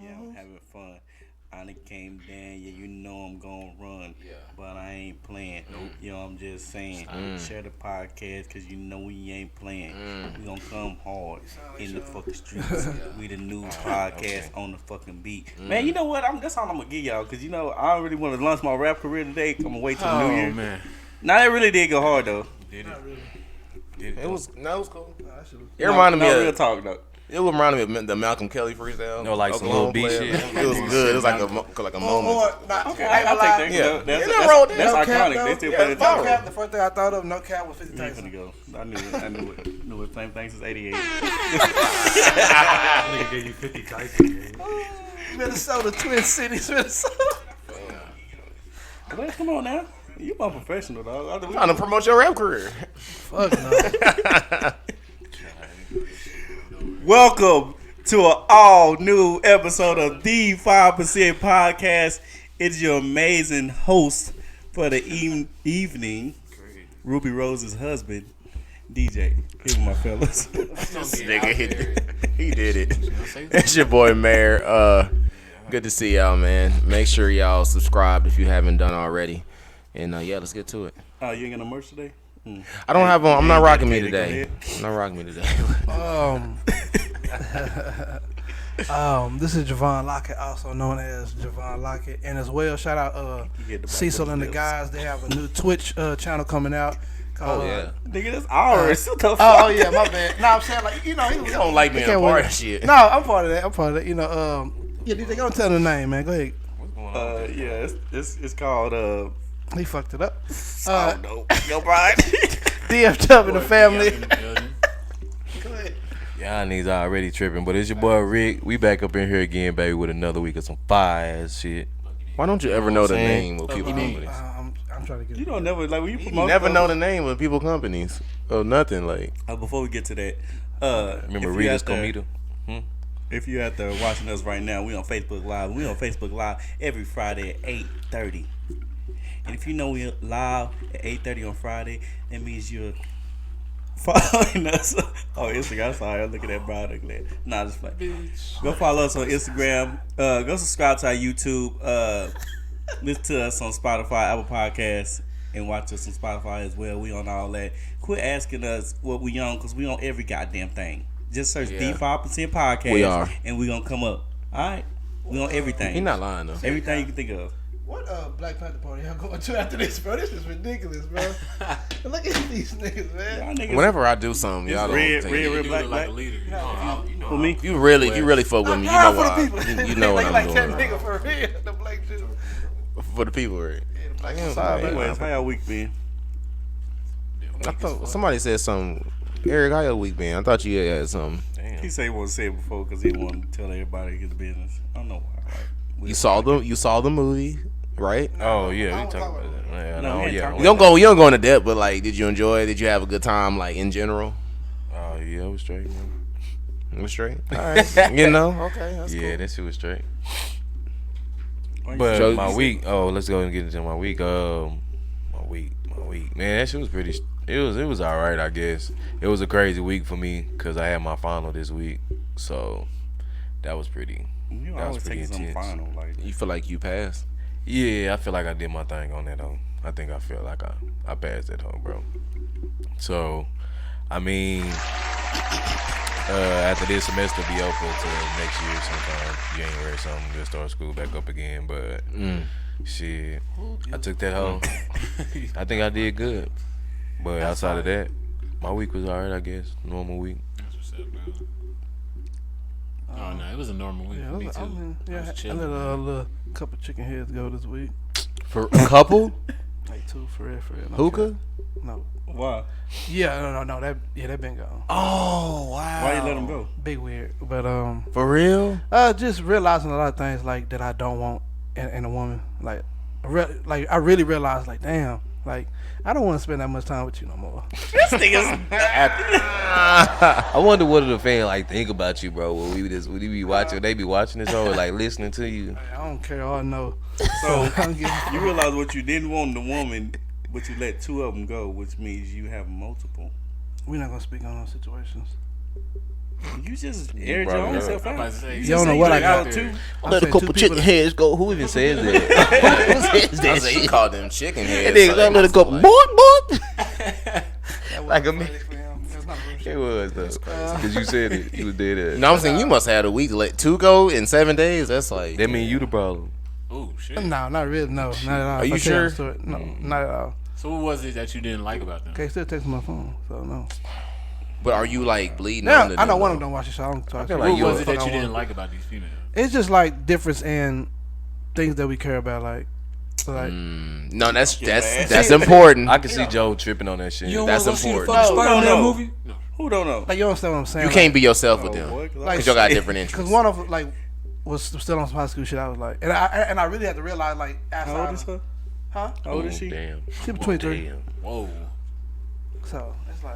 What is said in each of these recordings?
Yeah, I'm having fun. I done came down, yeah, you know I'm gonna run, but I ain't playing. You know, I'm just saying, share the podcast, cause you know we ain't playing. We gonna come hard in the fucking streets. We the new podcast on the fucking beat. Man, you know what? That's all I'm gonna give y'all, cause you know I don't really want to launch my rap career today. I'm gonna wait till New Year. Man. Nah, that really did go hard though. Did it? Not really. It was cool. It reminded me of real talk though. It reminded me of the Malcolm Kelly freestyle. No, like some little beat shit. It was good. It was like a moment. Okay, I'll take that. Yeah. That's No iconic. cap, They still yeah, play the no top. cap. The first thing I thought of, no cap, was 50 You Tyson. finna go. I knew it. Same thing since '88. Nigga gave you 50 Tyson. Minnesota, Twin Cities, Minnesota. Well, come on now. You my professional, dog. I'm trying to promote your rap career. Fuck no. Welcome to an all new episode of the 5% Podcast. It's your amazing host for the evening, Ruby Rose's husband, DeeJay. Here with my fellas. Nigga, he did it. It's your boy Mayor. Good to see y'all, man. Make sure y'all subscribe if you haven't done already. And yeah, let's get to it. Oh, you ain't got no merch today? I don't have on. I'm not rocking me today. I'm not rocking me today. This is Johvan Lockett, also known as Johvan Lockett, and as well, shout out Cecil and the guys. They have a new Twitch channel coming out. Called, Nigga, that's ours. Oh yeah, my bad. No, I'm saying like he don't like being a part of shit. No, I'm part of that. You know, yeah, DJ, go and tell them the name, man. Go ahead. Yeah, it's called He fucked it up. oh no, yo, Brian. DF Dub and the family. Go ahead. Y'all niggas already tripping, but it's your boy Rick. We back up in here again, baby, with another week of some fire ass shit. Why don't you ever know the name of people companies? I'm trying to get. You don't never like when you promote. You never know the name of people companies or nothing like. Before we get to that, Remember Rita's Comida? If you're out there watching us right now, we on Facebook Live. We on Facebook Live every Friday at 8:30. And if you know we're live at 8:30 on Friday, that means you're following us on Instagram. I'm sorry, I'm looking at Brian ugly. Nah, just play. Go follow us on Instagram. Go subscribe to our YouTube. Listen to us on Spotify, Apple Podcasts, and watch us on Spotify as well. We on all that. Quit asking us what we on, because we on every goddamn thing. Just search the 5% Podcast. We are. And we gonna come up. Alright? We on everything. He not lying though. Everything you can think of. What Black Panther party y'all going to after this, bro? This is ridiculous, bro. Look at these niggas, man. Y'all niggas, Whenever I do something, y'all don't red, take red, it. red, black, black. leader. For me? If you really fuck with me, you know why. You know what I'm like doing. that Bro. nigga for real. The black dude. For the people, right? Like, Anyways, how y'all week been? I thought somebody said something. Airrick, how your week been? I thought you had something. He said he wanted to say it before because he wanted to tell everybody his business. I don't know why. Like, You saw the movie, right? Oh, yeah, we talking about that. Yeah, No, we ain't talking You don't go into depth, but like, did you enjoy it? Did you have a good time, like in general? Oh, yeah, it was straight, man. It was straight. All right, you know, okay, that's Yeah, cool. that shit was straight. Why you But So- my week, let's go and get into my week. My week, man, that shit was pretty. It was all right, I guess. It was a crazy week for me because I had my final this week, so that was pretty. You That was always pretty take some intense. final. Like, You feel like you passed? Yeah, I feel like I did my thing on that though. I think I feel like I passed that hoe, bro. So, I mean, after this semester be open till next year sometime, January or something, we'll start school back up again. But shit, I took that hoe. I think I did good. But outside of that, my week was alright, I guess. Normal week. That's what's up, bro. Oh no, it was a normal week for me too. I was I chilling. let a little couple chicken heads go this week. For a couple? Like two, for real. No Hookah? cap. No. why? Yeah, no. That been gone. Oh wow! Why you let him go? Big weird, but For real? just realizing a lot of things like that I don't want in a woman. Like I really realized, like, damn, like I don't want to spend that much time with you no more. This nigga's. I wonder what the fan like think about you, bro. When you be watching, they be watching this show, like listening to you. I don't care. All I know. So I'm getting- you realize what you didn't want in the woman, but you let two of them go, which means you have multiple. We're not gonna speak on those situations. You just aired your own self I'm about out. to say, You don't know what I got. too. Let a couple chicken heads go. Who even says that? Who says that? I said, he called them chicken heads. And let a couple boy. Like a man. It was though, because you said it. You was dead. No, I'm saying you must have had a week to let 2 go in 7 days. That's like that mean you the problem. oh shit. No, not really. No, not at all. Are you sure? No, not at all. So what was it that you didn't like about them? Okay, still texting my phone, so no. But are you like bleeding? Now, under I know them, one though? of them don't watch the show. I don't talk to like What you was a it that you didn't like about these females? It's just like difference in things that we care about, like. So like, No, that's important. I can see Joe tripping on that shit. You don't That's want to go see the important. fucking No, Spider-Man no. movie? Who don't know? like you understand what I'm saying? You can't be yourself with them Boy, because y'all got different Because interests. one of like was still on some high school shit. I was like, and I really had to realize like How old is after, her? huh? How old is she? Damn. She between 3. Damn. Whoa. So it's like,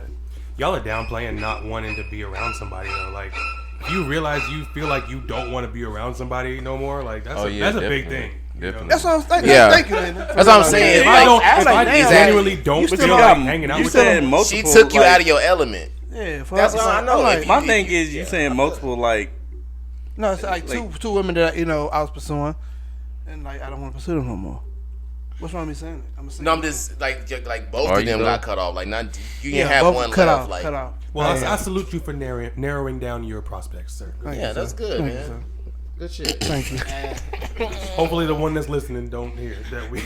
Y'all are downplaying not wanting to be around somebody though. Like, if you realize you feel like you don't want to be around somebody no more, like that's that's a big thing. You know? Definitely. that's what I was thinking. Yeah. Thank you, Landon. That's what I'm saying. If Like, I damn, genuinely don't you feel still like got- hanging out You with saying them, multiple? she took you like, out of your element. Yeah, That's what I know. I'm like, If My thing is, you saying multiple like. no, it's like two women that I was pursuing, and like I don't want to pursue them no more. What's wrong with me saying it? No, I'm just like both Are of you them though? got cut off. Like not you yeah, didn't have both one cut left. off, Like cut off. well, I salute you for narrowing down your prospects, sir. yeah, that's good, Thank you, man. sir. Good shit. Thank you. Hopefully, the one that's listening don't hear that we.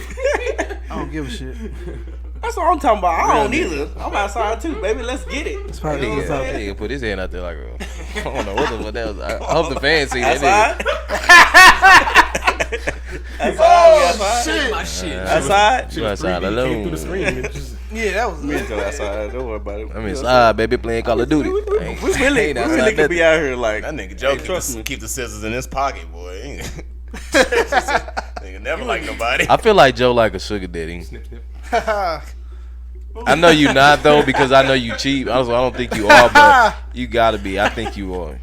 I don't give a shit. That's what I'm talking about. I don't either. I'm outside too, baby. Let's get it. It's probably You know what I'm That saying? nigga put his hand out there like I don't know what that was. I hope the fans see that Outside. shit. My shit. Outside. You outside 3D came alone. through the screen. It just, Yeah, that was. Me and Joe outside. Don't worry about it. nigga. I mean, slide, baby, playing Call of Duty. We really could be out here like That nigga Joe trust me. keep the scissors in his pocket, boy. Nigga never like nobody. I feel like Joe like a sugar daddy. snip, snip. I know you not though because I know you cheap. I don't think you are, but you gotta be. I think you are.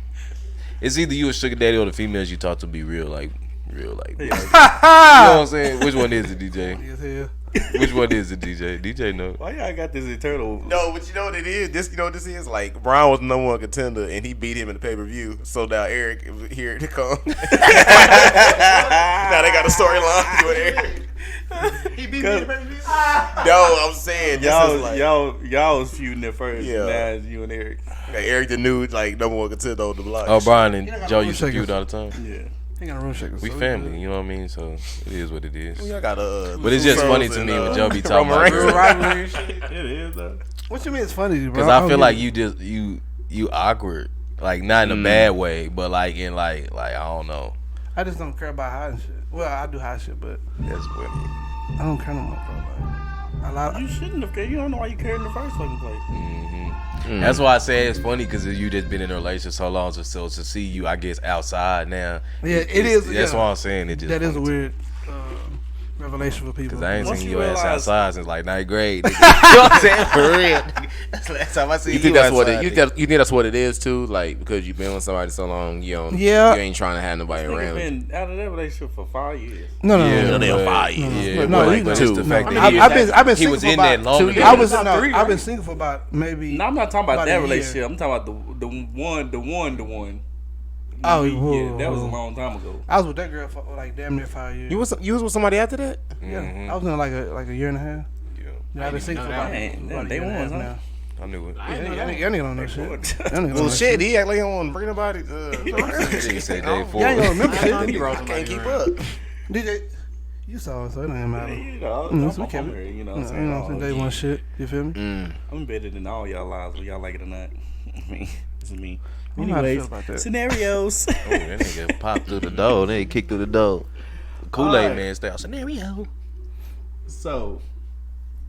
It's either you a sugar daddy or the females you talk to be real. You know what I'm saying? Which one is it, DJ? Yes, hell. Which one is it, DJ? DJ know. why y'all got this eternal? No, but you know what it is? You know what this is? Like, Brown was the number 1 contender, and he beat him in the pay-per-view. So now Airrick is here to come. Now they got a storyline with Airrick. He beat me. No, I'm saying this is like, Y'all was feuding at first. Yeah. Now it's you and Eric. like Airrick the new like number 1 contender on the block. Oh, Brian and got Joe room used to shakers. feud all the time. Yeah. He got a room shaker. We so family, you know what I mean? So it is what it is. Y'all got But it's just funny to me when Joe be talking about Real girls. rivalry and shit. It is though. What you mean it's funny, bro? Because I feel like you just you awkward, like not in a bad way, but like in like I don't know. I just don't care about hot and shit. Well, I do hot shit, but That's funny. I don't care no more, bro. Like, a lot. You shouldn't have cared. You don't know why you cared in the first fucking place. That's why I say it's funny because you just been in a relationship so long, so to see you, I guess outside now. Yeah, it is. That's yeah. why I'm saying it. Just That is a funny to me. weird revelation for people. Cause I ain't Once seen you your ass realize- outside since like 9th grade. Nigga. You know what I'm saying? For real. Nigga. That's the last time I see You think that's what outside, it? You think that's what it is too? Like because you've been with somebody so long, you don't. Yeah. You ain't trying to have nobody Nigga around. been out of that relationship for 5 years. No, Yeah, they but- 5 years. Yeah, No, but, he- like, but it's the two. fact I that mean, I've been he single was for in about that long. 2 ago. years. I was About 3, I've been right? single for about maybe. No, I'm not talking about About a that year. relationship. I'm talking about the one. Oh, yeah, whoa, that was a whoa. long time ago. I was with that girl for like damn near 5 years. You was with somebody after that? Yeah, I was in like a year and a half. Yeah, I've been single for about, Ain't- about a they year and a half won, huh? now. I knew it. Yeah, y'all nigga don't know shit. Y'all nigga don't know Well, shit, shit. he act like he don't want to bring nobody. Nigga said day Y'all 4. ain't gonna remember shit. I can't keep up. DJ, you saw it, so it don't matter. You know, Mm, I'm so we from kept it. here, you know You what I'm know what I'm saying? saying? Day one shit. You feel me? I'm better than all y'all lives, whether y'all like it or not. I mean, this is me. I don't know how to feel Anyways, about that. scenarios. Oh, that nigga popped through the door. Then he kicked through the door. Kool-Aid Alright. man style scenario. So,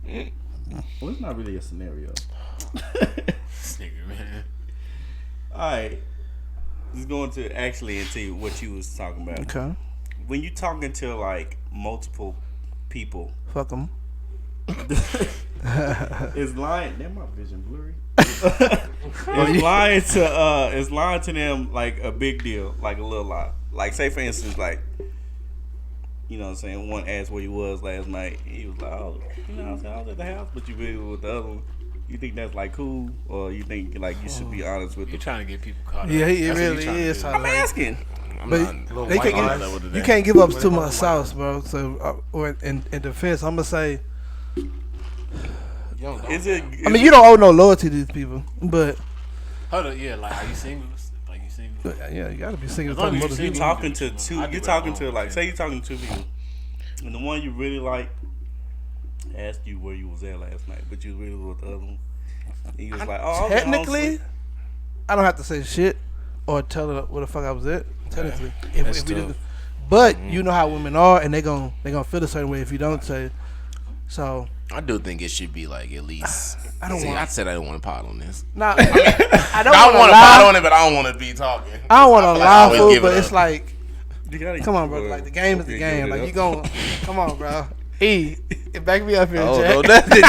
well, it's not really a scenario. This nigga, man. All right, just going to actually into what you was talking about. Okay. When you talking to like multiple people, Fuck them. is lying. Damn, my vision blurry. Is lying to them like a big deal, like a little lie. Like say for instance, like you know what I'm saying, one asked where you was last night. He was like, oh, you know what I'm saying, I was at the house, but you really with the other one. You think that's like cool, or you think like you should be honest with You're them? trying to get people caught up. Yeah, he really is. I'm asking. But you can't give up too much sauce, bro. So, or in defense, I'm gonna say, is it? I mean, you don't owe no loyalty to these people, but Hold up, yeah, like, are you single? Like, you single? yeah, you gotta be single. As long as Talking you're to You're talking to two. I do You're it talking at to home, like, yeah. say you're talking to two people, and the one you really like asked you where you was at last night, but you really was with the other one. And you was like, oh, I was at home technically, sleep. I don't have to say shit or tell her where the fuck I was at. Technically, That's if we tough. do, but you know how women are, and they gonna feel a certain way if you don't say. So I do think it should be like at least. I don't See, want. I said I don't want to pot on this. Nah, I don't I want want to to pot lie. on it, but I don't want to be talking. I don't want to feel like I lie, always fool, give but it it's up. like, You gotta come on, bro. Like the game is the Okay, game. give it Like up. you gon' come on, bro. Back me up here, Oh, Jack. no, nothing,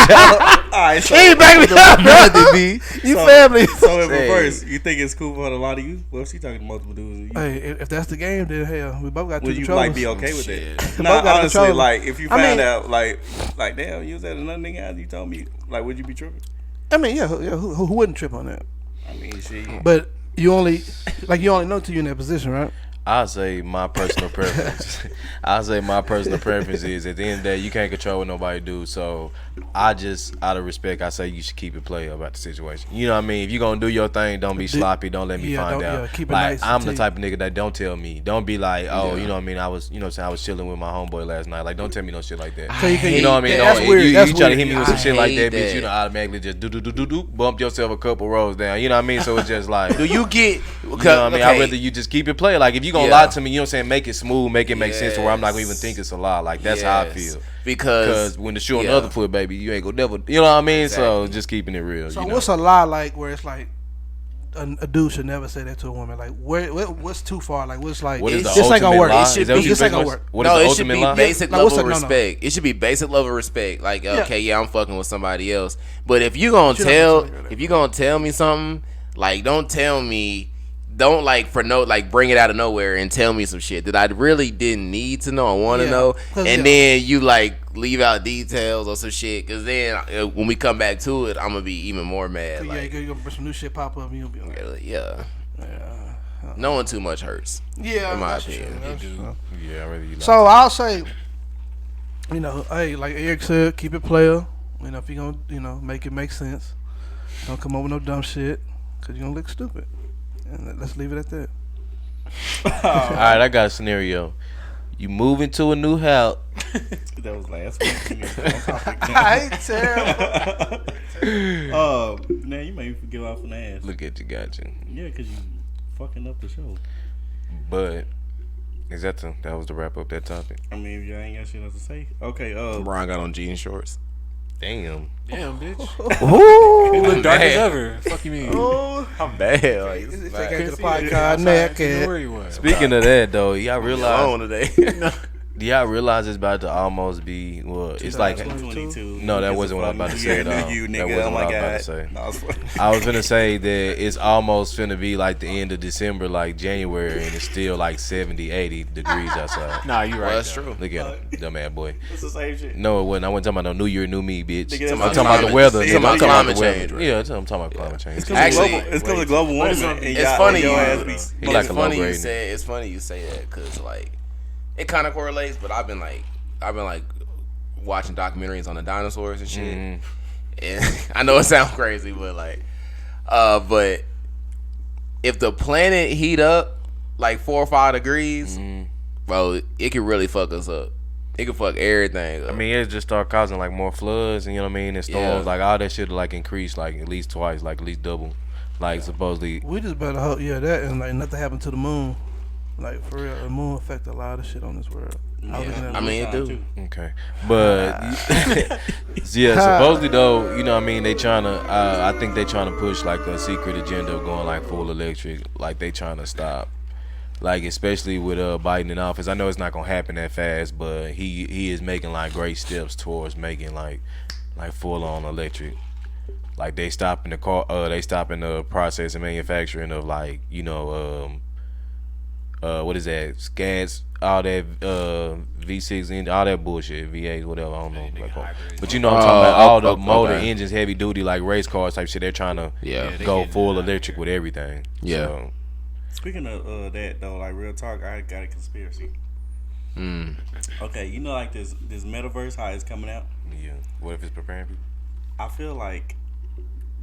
Alright, so, Back me up, bro. nothing, B. You so- family. So in Hey. reverse, you think it's cool for a lot of you? Well, if she talking to multiple dudes, Hey, if that's the game, then hell, we both got two would you controllers. like be okay with Shit. that? both Nah, got honestly, control. like if you I found mean- out, like damn, you was at another nigga house, you told me, like, would you be tripping? I mean, yeah, who wouldn't trip on that? I mean, shit. But you only know till you're in that position, right? I say my personal preference. I say my personal preference is at the end of the day, you can't control what nobody do. So I just, out of respect, I say you should keep it player about the situation. You know what I mean? If you gonna do your thing, don't be sloppy. Don't let me Yeah, find don't- out. yeah, keep it like nice and I'm the tight. type of nigga that don't tell me. Don't be like, oh, you know what I mean? I was, you know, what I'm saying, I was chilling with my homeboy last night. Like, don't tell me no shit like that. So you think You know what I mean? That's Don't- weird. You, That's you try to weird. hit me with some I shit like hate that, bitch. You that. know, automatically just do bump yourself a couple rows down. You know what I mean? So it's just like, Do you get? you know what I mean? I'd rather you just keep it playing. Like, if you gonna Yeah. lie to me, you know what I'm saying, make it smooth, make it make sense to where I'm not gonna even Yes. think it's a lie. Like, that's how I Yes. feel. Because When the shoe on yeah. the other foot, baby, you ain't gonna never, you know what I mean? So Exactly. just keeping it real. So you know? what's a lie like where it's like a dude should never say that to a woman? Like what's too far? Like what's like What is the this ain't gonna ultimate work. lie? It should Is that what be- you this ain't pretty gonna much- work. What is no, the it should ultimate be lie? basic Like, what's level of a no-no? respect. It should be basic level of respect. Like, Yeah. okay, yeah, I'm fucking with somebody else. But if you gonna Shit, I'm gonna tell you if you gonna tell me something, like, don't tell me. Don't bring it out of nowhere and tell me some shit that I really didn't need to know. I want to Yeah, know, 'cause, and yeah. then you like leave out details or some shit. Cause then when we come back to it, I'm gonna be even more mad. Yeah, Like, you're gonna bring some new shit pop up and you'll be like, yeah, knowing too much hurts. yeah, In my that's opinion. true, that's true. Yeah, I really like So I'll say, you know, hey, like Eric said, keep it player. You know, if you gonna, you know, make it make sense, don't come up with no dumb shit, cause you're gonna look stupid. And let's leave it at that. All right, I got a scenario. You move into a new house. That was last week. I ain't terrible. Now you made me forget off an ass. Look at you, got you. Yeah, because you fucking up the show. But is that was the wrap up that topic? I mean, if y'all ain't got shit else to say. Okay, Brian got on jean shorts. Damn. Damn, bitch. Ooh, You look dark as ever. Fuck you mean? I'm bad. Like, It's it's like bad. after the podcast neck Where and you was? Speaking of that though, y'all Alone realize today. y'all realize it's about to almost be it's like 2022. No, that wasn't what I was about to say, though. You, That nigga. wasn't Oh what I my was about god. to say. No, it's funny. I was gonna say that it's almost finna be like the end of December, like January, and it's still like 70, 80 degrees outside. Nah, you right. Well, that's though. true. Look at him, dumb ass boy. It's the same shit. No, it wasn't. I wasn't talking about no New Year, New Me, bitch. Nigga, I'm that's talking about the weather. It's nigga. I'm about talking climate the weather. change, right? Yeah, I'm talking about climate change. It's Actually, because of global warming. And It's y'all- funny your you. ass be- He like It's a low funny you grade. say. It's funny you say that because like it kind of correlates. But I've been like watching documentaries on the dinosaurs and shit. Mhm. And I know it sounds crazy, but like, but if the planet heat up like 4 or 5 degrees, bro, it could really fuck us up. It could fuck everything up. I mean, it just start causing like more floods, and you know what I mean, and storms, Yeah. like all that shit like increase like at least twice, like at least double, like supposedly. we just better hope, that and like nothing happened to the moon. Like for real, the moon affect a lot of shit on this world. I mean, it do. Okay, but yeah, supposedly though, you know what I mean, they trying to. I think they trying to push like a secret agenda of going like full electric, like they trying to stop. Like especially with Biden in office, I know it's not gonna happen that fast, but he is making like great steps towards making like full on electric. Like they stopping the process and manufacturing of like what is that? Scats, all that V6 engine, all that bullshit, V8s, whatever. I don't know. But you know what I'm talking about? All the motor engines, heavy duty, like race cars type shit. They're trying to go full electric with everything. Yeah. So. Speaking of that though, like real talk, I got a conspiracy. Okay, you know, like this Metaverse, how it's coming out. Yeah. What if it's preparing people? I feel like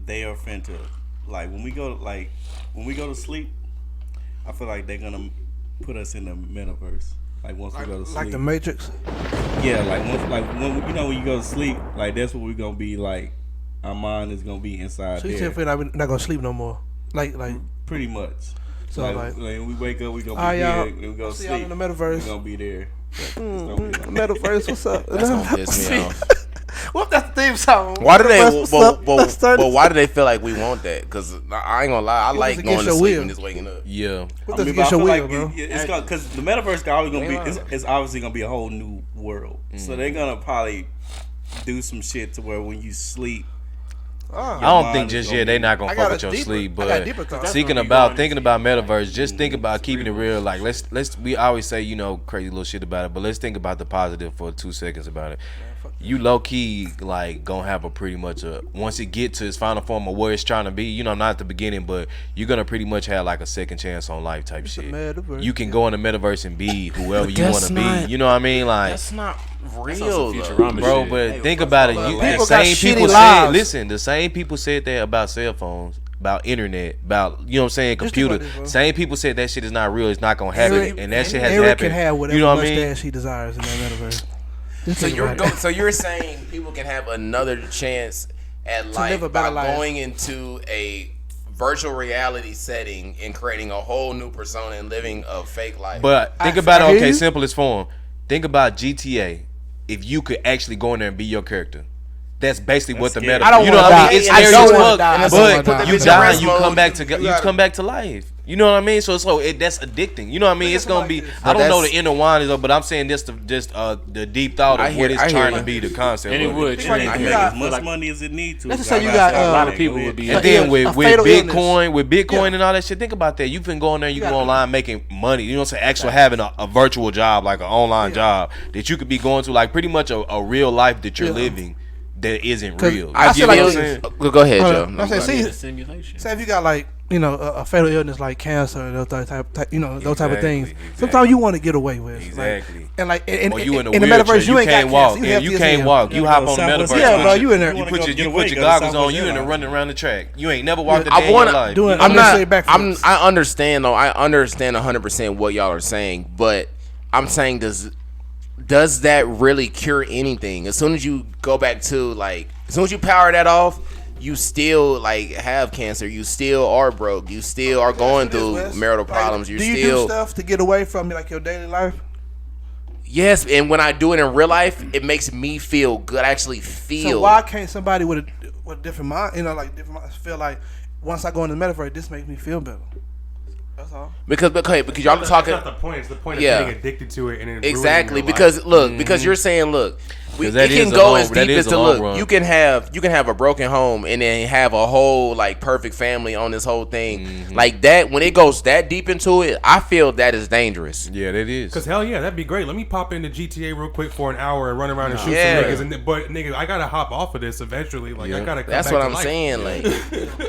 they are finna, like when we go to sleep, I feel like they're gonna put us in the Metaverse. Like once we go to sleep, like the Matrix. Yeah, when you know when you go to sleep, like that's what we're gonna be like. Our mind is gonna be inside. So you there. feel like we're not gonna sleep no more. Like pretty much. So like when we wake up, we gonna be there. When we go to sleep, in the Metaverse. We gonna be there. Metaverse, what's up? That's gonna piss me off. What if that's the theme song? Why do they? But why do they feel like we want that? Because I ain't gonna lie, I like going to sleep and just waking up. Yeah. What does against your will, bro? It's because the Metaverse is always gonna be. It's obviously gonna be a whole new world. So they're gonna probably do some shit to where when you sleep. I don't think just yet they not gonna fuck with your sleep, but thinking about Metaverse, just think about keeping it real. Like let's we always say, you know, crazy little shit about it, but let's think about the positive for 2 seconds about it. You low key like gonna have a pretty much once it get to its final form of where it's trying to be, you know, not at the beginning, but you're gonna pretty much have like a second chance on life type shit. You can go in the Metaverse and be whoever you want to be. You know what I mean? Like that's not real, bro. But think about it. The same people said. Listen, the same people said that about cell phones, about internet, about, you know what I'm saying, computer. Same people said that shit is not real. It's not gonna happen, and that shit has Airrick happened. Can have whatever, you know what I mean? He desires in that Metaverse. So you're saying people can have another chance at life by going into a virtual reality setting and creating a whole new persona and living a fake life. But think about it. Okay, simplest form. Think about GTA. If you could actually go in there and be your character. That's basically what the meta. You know what I mean? It's scary as fuck, but you die and you come back to life. You know what I mean? So that's addicting. You know what I mean? It's gonna be. I don't know the inner wine, but I'm saying just the deep thought of what it's trying to be, the concept. And it would. As much money as it needs to. Let's just say you got a lot of people would be. And then with Bitcoin and all that shit, think about that. You can go in there, you can go online making money. You know what I'm saying? Actually having a virtual job, like an online job that you could be going to, like pretty much a real life that you're living. That isn't real. I feel like go ahead, Joe. I say, say if you got like, you know, a fatal illness like cancer and those type of things. Sometimes you want to get away with. Exactly. And like in or you in the Metaverse, you ain't can't walk. Cancer. You can't walk. You hop on the Metaverse. Yeah, bro, you in there. You put your goggles on. You in there running around the track. You ain't never walked a day in your life. I understand though. I understand 100% what y'all are saying, but I'm saying does that really cure anything? As soon as you go back to like, as soon as you power that off, you still like have cancer. You still are broke. You still are going through marital problems. Do you do stuff to get away from like your daily life? Yes, and when I do it in real life, it makes me feel good. I actually feel. So why can't somebody with a different mind, you know, like different minds, feel like once I go into the Metaverse, this makes me feel better? That's all. Because y'all are talking. That's not the point. It's the point of getting addicted to it and exactly because look, because you're saying it can go as deep as to look. You can have a broken home and then have a whole like perfect family on this whole thing like that. When it goes that deep into it, I feel that is dangerous. Yeah, that is. Because hell yeah, that'd be great. Let me pop into GTA real quick for an hour and run around and shoot some niggas. But niggas, I gotta hop off of this eventually. Like I gotta. Come That's back what to I'm life. saying. Like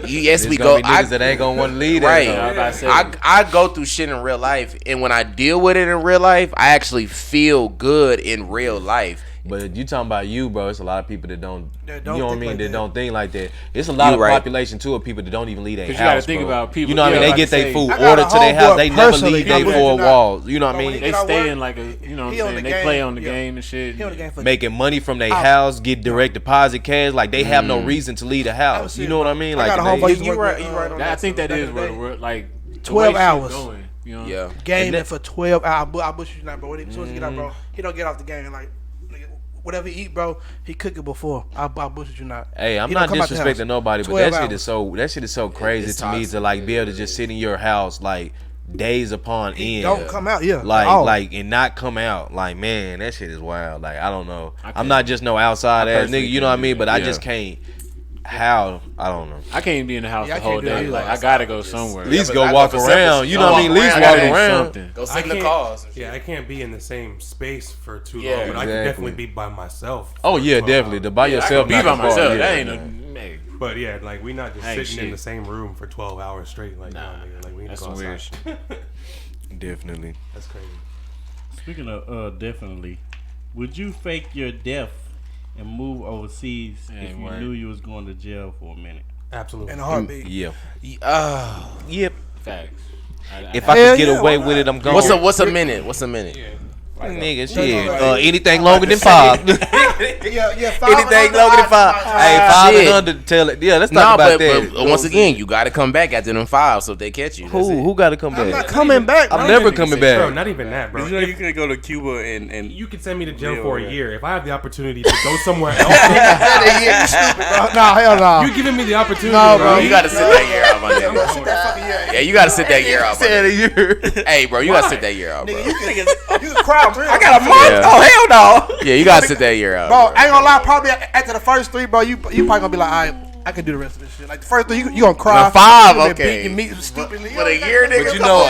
yes, we go. Niggas that ain't gonna want to lead right. I go through shit in real life, and when I deal with it in real life, I actually feel good in real life. But you talking about you, bro. It's a lot of people that don't you know what I mean? That don't think like that. It's a You lot of right. population too of people that don't even leave their house. You gotta think about people. You know what I mean? They get their food I got ordered a to their house. They never personally leave their that four would walls. You know what I mean? They stay in like a, you know what I'm saying? They play on the game and shit. He on the game for Making money from their house, get direct deposit cash. Like they have no reason to leave the house. You know what I mean? Like you right on that. I think that is where we're like 12 hours. Going, you know? Yeah. Gaming for 12 hours. I bush you not, bro. As soon as he get out, bro, he don't get off the game. Like, whatever he eat, bro, he cook it before. I bullshit you not. Hey, I'm not disrespecting nobody, but that shit is so crazy to me to like be able to just sit in your house like days upon end. Don't come out, yeah. Like and not come out. Like, man, that shit is wild. Like, I don't know. I'm not just no outside ass nigga, you know what I mean? But I just can't. How? I don't know. I can't even be in the house Yeah, the I whole can't do day. it Like, either. I gotta go somewhere. At least Yeah, go but walk I go for around. separate- You know what I mean? At least walk walk around. around. Something. Go sit in the can't- cars. Yeah, I can't be in the same space for too Yeah, long, but I can exactly. definitely be by myself. Oh for yeah, 12 definitely. hours. To by yourself, Be not by the bar, myself. yeah, That ain't man. no. Hey, But yeah, like we not just Ain't sitting in shit. the same room for 12 hours straight. Like, Nah, nah, nigga, like we need that's to go some weird outside. Definitely. That's crazy. Speaking of definitely, would you fake your death and move overseas if you word. knew you was going to jail for a minute? Absolutely. In a heartbeat. Yeah. Yep. facts. If I Hell could get yeah, away why with it, I'm going. What's a minute? What's a minute? Nigga, shit. Anything longer than 5. Yeah, 5 Anything longer than 5. Hey, 5 and under, tell it. Yeah, let's talk about that. But once again, you got to come back after them 5, so if they catch you. Who got to come I'm not back? coming back. I'm bro. never coming Bro, back. not even that, bro. You know you could go to Cuba and You can send me to jail Yeah, for a yeah. year. If I have the opportunity to go somewhere else, Nah, hell no. you giving me the opportunity, No, bro. bro. You got to sit that year out, my nigga. Yeah, you got to sit that year out, my nigga. Hey, bro, you got to sit that year out, bro. You can cry, bro. I got a month. Yeah. Oh hell no! Yeah, you got to sit that year out. Bro, I ain't gonna lie. Probably after the first 3, bro, you probably gonna be like, all right, I can do the rest of this shit. Like the first 3, you gonna cry. The 5, You been okay. beating me stupidly. For a year, nigga. But you know,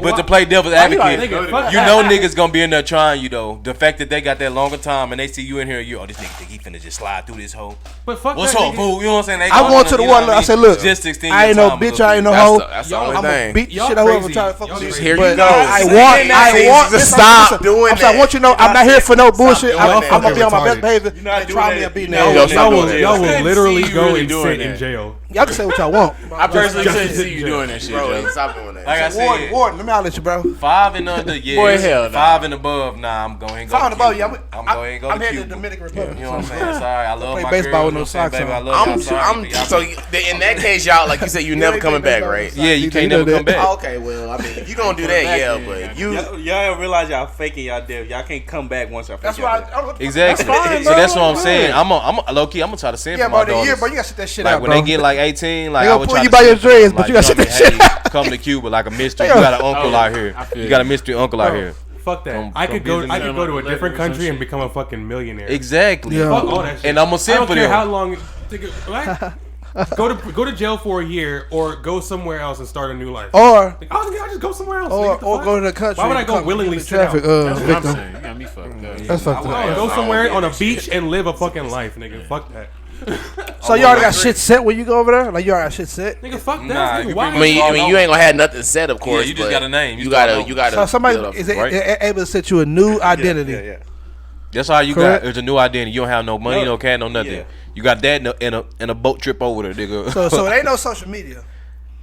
but to play devil's advocate, Nigga, fuck you that. know niggas gonna be in there trying you though. The fact that they got that longer time and they see you in here, this nigga think he finna just slide through this hole. But fuck What's that, up, nigga. fool? You know what I'm saying? They I gonna, went to the you know one. what I said, look, just to extend I ain't your no time a bitch. little I ain't no bit. hoe. That's the only I'm gonna thing. beat the Y'all shit out of whoever crazy. try to fuck with Y'all you. crazy. Here you But go. I Saying want. that Listen, stop listen. doing I'm saying, I that. want you to know, I'm not here for no bullshit. doing I'm that. gonna be on my best Retarded. behavior. not And doing try me that. and beat No, that. Yo, stop doing Y'all that. will couldn't literally see you go really and doing sit in that. jail. Y'all can say what y'all want. I personally Just- couldn't see you doing that shit, Bro, Joe. stop doing that. Like I said, Warden, let me holler at you, bro. 5 and under, yeah. Boy, hell no. 5 and above, nah. I'm going to go. 5 and to above, Cuba. yeah. I'm going to go I'm to headed to Cuba. Dominican Republic. You know what I'm saying? Sorry, I love Play my baseball girl. with no You know what I'm saying, socks baby? I on. love y'all. Sorry, y'all So in that case, y'all, like you said, you never coming back, right? yeah, you can't know never that. come back. Okay, well, I mean, if you gonna do that, yeah, but you. Y'all realize y'all faking y'all death. Y'all can't come back once y'all That's fake y'all why. death. Exactly. That's fine, So bro. that's what I'm Yeah. saying. I'm low key. I'm gonna try to send Yeah, for my bro, the year, daughters. bro, you gotta sit that shit Like out, when bro. they get like 18, like They I gonna would pull try you to by your send for dreads, them, but you like, gotta know sit what I that mean? Hey, come to Cuba like a mystery. You got an uncle out here. I feel You got a you. mystery uncle out here. Fuck that. Come I could go. visit I me. could go to a Leather different or some country and shit. become a fucking millionaire. Exactly. Yeah. Fuck all that shit. And I'ma I send don't for care them. how long. What? Go to jail for a year, or go somewhere else and start a new life. Or Like, oh, I'll just go somewhere else. Nigga, what the or fuck? go to the country. Why would I and go come willingly in the sit out? traffic That's what I'm victim. saying. You got me fucked up. That's fucked No, up. go somewhere on a beach and live a fucking life, nigga. Fuck that. So you already got shit set when you go over there? Like you already got shit set? Nigga, fuck that. Nah, Nigga, you why? pretty I mean, you ain't gonna have nothing set, of course. you just but got a name. You You gotta, start you gotta. So somebody build up- is right? able to set you a new identity. Yeah. That's all you Correct. got. It's a new identity. You don't have no money, No. no cash, no nothing. Yeah. You got that and a boat trip over there, nigga. So it ain't no social media.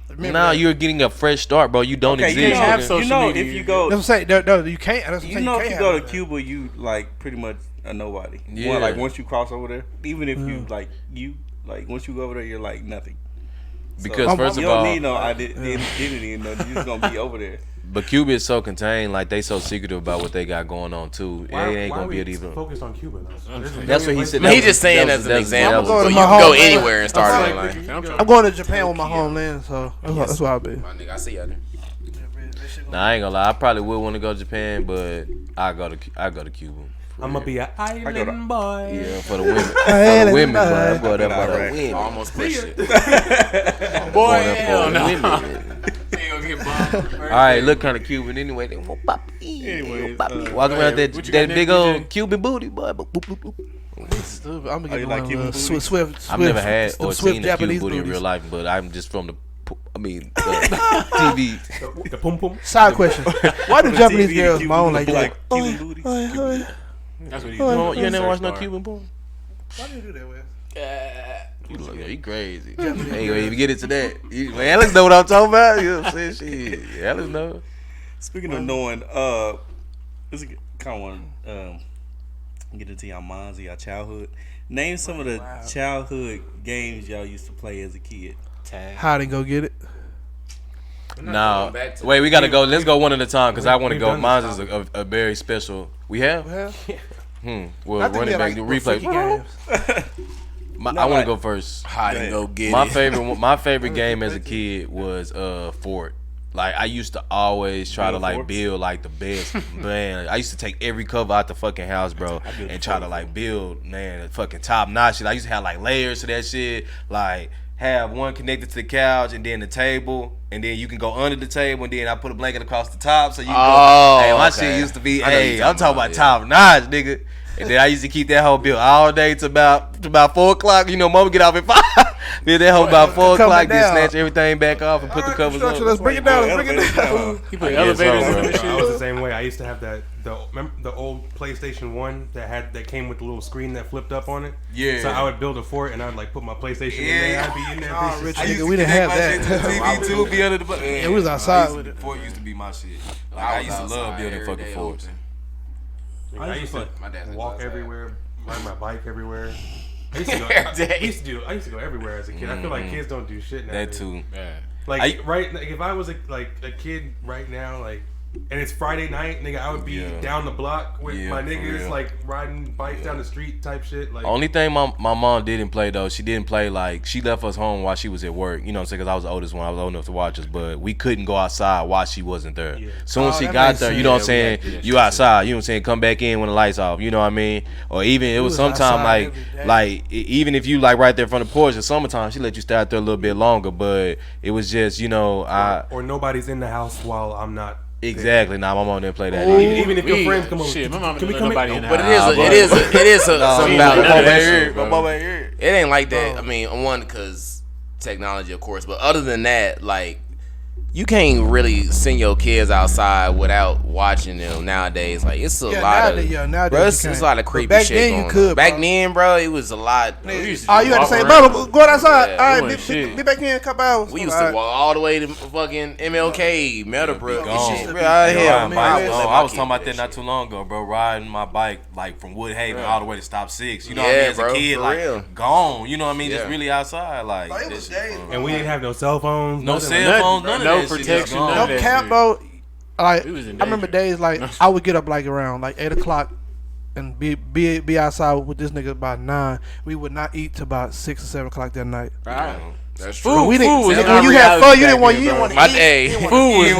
Remember Nah, that. you're getting a fresh start, bro. You don't Okay, exist. you know, have nigga. social you know media. if you go, That's what I'm saying. No, you can't. That's what I'm you saying. know can't if you have go to that. Cuba, you like pretty much a nobody. Yeah. Like once you cross over there, even if you like once you go over there, you're like nothing. Because So, first you of don't all, need no identity and nothing. You're just gonna be over there. but Cuba is so contained, like they so secretive about what they got going on too. Why, It ain't why gonna are be we it even. focused on Cuba though? That's what he said. I mean, he just saying as an example. I'm going So to you my can go homeland. anywhere and start it. Like, I'm going to Japan with my homeland, so that's what I'll be. my nigga, I see you there. Nah, I ain't gonna lie. I probably would want to go to Japan, but I go to Cuba. I'm gonna be an island boy. Yeah, for the women. For the women, boy. I'm going up for the Right. women. Almost pushed it. Boy, Going up hell for the no. women. They gonna get bombed. All right, look kind of Cuban anyway. They want poppy. Anyways, Walk around that what you that got big there, old DeeJay? Cuban booty, boy. Boop, boop, boop. Stupid. I'm Oh, gonna you get like one Cuban of booty? Swift. I've never had them or Swift seen a Cuban Japanese booty in booties. real life, but I'm just from the TV. The pum pum. Side question: why do Japanese TV, girls Cuban moan like booty, that? like Cuban booties. That's what he You ain't never watched no Cuban porn? Why do you do that with? You look, you crazy. Ain't gonna even get into that. Man, Alex know what I'm talking about. You know what I'm saying? Shit, Alex know. Speaking of knowing, this is kind of want to get into y'all minds of y'all childhood. Name some of the childhood games y'all used to play as a kid. Hide and go get it. No, wait, we gotta go. Let's go one at a time because I want to We've go. done Mine this is a very special. We have. I Well, think running we back had, the replay. games. I want to go first. Hide and go get My it. favorite game as a kid was Fort. Like I used to always try to like build like the best. Man, I used to take every cover out the fucking house, bro, and try to like build, man, fucking top notch shit. I used to have like layers to that shit, like have one connected to the couch and then the table, and then you can go under the table, and then I put a blanket across the top so you can go. Hey, my shit used to be, I'm talking about top notch, nigga. And then I used to keep that whole build all day to about 4 o'clock. You know, mama get off at 5. Then that whole about 4 o'clock, then snatch everything back off and put the covers on. Let's bring it down. Let's bring it down. He put elevators in the shit. I was the same way. I used to have the old PlayStation 1 that came with the little screen that flipped up on it. Yeah. So I would build a fort and I'd like put my PlayStation in there. I'd be in there. Nigga, we didn't have that. TV too, be under the button. Yeah, we was outside with it. Fort used to be my shit. Like I used to love building fucking forts. I used to walk everywhere, ride my bike everywhere. I used to go everywhere as a kid. I feel like kids don't do shit now. That too. Yeah. Like if I was a kid right now, like, and it's Friday night, nigga, I would be down the block with my niggas, like riding bikes down the street type shit. Like, only thing my mom didn't play though, she didn't play like she left us home while she was at work. You know what I'm saying? Because I was the oldest one, I was old enough to watch us, but we couldn't go outside while she wasn't there. Yeah. Soon as she got there, you know what I'm saying? You outside, you know what I'm saying? Come back in when the lights off. You know what I mean? Or even it was sometime like even if you like right there from the porch in summertime, she let you stay out there a little bit longer. But it was just or nobody's in the house while I'm not. Exactly. Nah, my mom didn't play that. Even if your friends come over, shit, my mom didn't let nobody in the house. But it is something about it. My mama here. It ain't like that. I mean, one, because technology, of course, but other than that, like, you can't really send your kids outside without watching them nowadays. Like, it's a lot of, bro, it's a lot of creepy shit going on. Back then, bro, it was a lot. You had to say, bro, go outside. All right, be back in a couple hours. We used to walk all the way to fucking MLK, Meadowbrook. I was talking about that not too long ago, bro. Riding my bike like from Woodhaven all the way to Stop 6. You know what I mean? As a kid, like gone. You know what I mean? Just really outside, like. And we didn't have no cell phones. No cell phones. None of that. Protection, no cap, bro. Like I remember days like I would get up like around like 8 o'clock and be outside with this nigga by 9. We would not eat till about 6 or 7 o'clock that night. Right. That's true. Food. When you had fun, you didn't want to eat. Food was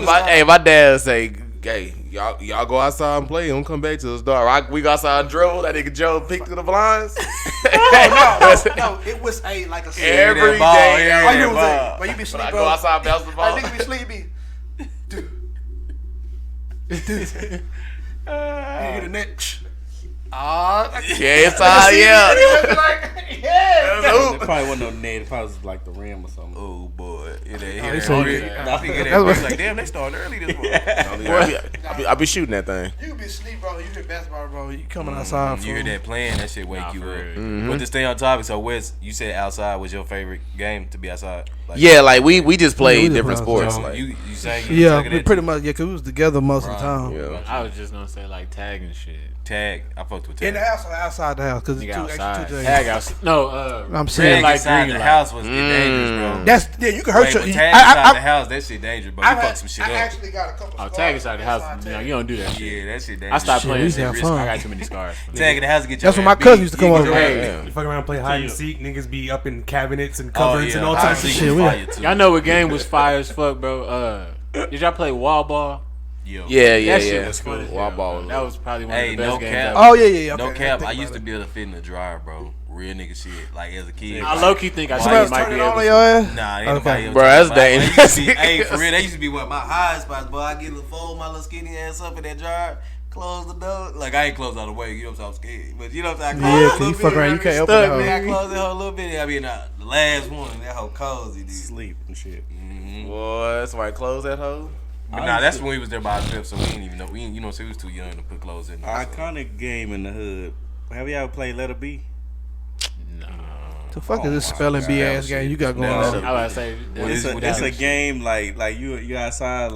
nuts. My dad say, "Hey, y'all go outside and play. Don't come back till it's dark." We go outside and drove. That nigga Joe picked to the blinds. No, it was like a every day. But you be sleeping. I go outside bounce the ball. Like nigga be sleepy. Dude. You get a neck. It's all It probably wasn't no net. It probably was like the rim or something. Oh boy, I was like, damn, they started early this morning. I be shooting that thing. You be asleep, bro. You hear basketball, bro. You coming outside. You hear that playing, that shit wake you up. But to stay on topic, so Wes, you said outside was your favorite game to be outside. Like we just played different sports. So you saying we pretty much cause we was together most of the time. Yeah. I was just gonna say like tag and shit. Tag, I fucked with tag. In the house or outside the house? Cause it's outside. two days. Tag outside. No, I'm saying like inside the house was dangerous, bro. That's you can hurt your. Tag inside the house, that shit dangerous, bro. You fuck some shit up. I actually got a couple. Tag inside the house. You don't do that shit. Yeah, that shit dangerous. I stopped playing. I got too many scars. Tag in the house, get your. That's when my cousin used to come over. You fuck around, play hide and seek. Niggas be up in cabinets and cupboards and all types of shit. Y'all know what game was fire as fuck, bro. Did y'all play wall ball? Yeah. That's cool. Wall ball. That was probably one of the best games. Cap. Oh yeah. No cap. I used to be able to fit in the dryer, bro. Real nigga shit. Like as a kid. I low key think I might be able to. Nah, ain't nobody. Bro, that's dangerous. Hey, for real, that used to be what my high spots, boy. I get to fold my little skinny ass up in that dryer. Close the door. Like I ain't closed all the way. You know what I'm saying? I'm scared. But you know what I'm saying? Yeah, cause you fuck around, you can't open the I closed it a little bit. I mean, the last one, that whole cozy, dude. Sleep and shit. Boy, somebody close that hoe. But that's when we was there by ourselves, so we didn't even know. You know, so we was too young to put clothes in. Iconic game in the hood. Have you ever played Letter B? No. The fuck is this spelling bee ass game you got going on? I was say it's a game like you outside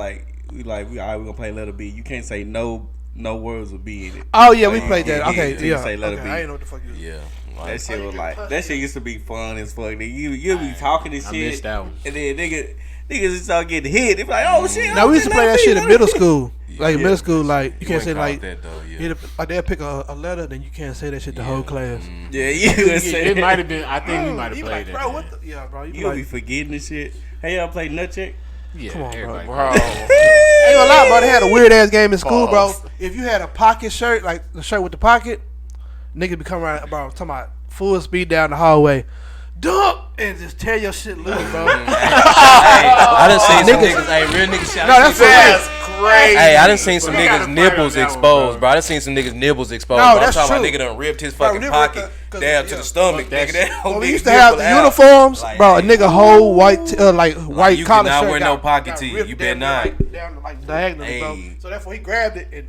we gonna play Letter B. You can't say no words with B in it. Oh yeah, we played that. Okay, yeah. Say Letter B. I didn't know what the fuck you. Yeah. That shit was that shit used to be fun as fuck. You be talking and shit. I missed that one. And then niggas just start getting hit. They be like, oh shit. Now we used to play that shit in middle school. Like middle school, like you can't say like that though, like they'll pick a letter, then you can't say that shit the whole class. Yeah, you say it might have been. I think we might have played it. Bro, what the? Yeah, bro, you be forgetting this shit. Hey, y'all play Nut Check? Yeah, Come on, bro. Bro. Ain't gonna lie, bro. They had a weird ass game in school, bro. If you had a pocket shirt, like the shirt with the pocket, niggas be coming around, bro, talking about full speed down the hallway. Dump and just tear your shit loose, bro. I done seen some niggas. Hey, real niggas. No, that's crazy. Hey, I done seen some niggas nipples exposed, bro. I done seen some niggas nipples exposed. No, bro. that's I'm talking true. about nigga done ripped his fucking pocket down to the stomach, nigga. That When whole we nigga used to have the nipple out. uniforms, Like, bro. A hey, nigga whole white, white you collar cannot shirt wear got- no pocket got tee. ripped You better down, not. like, down like diagonally, bro. Hey. So therefore he grabbed it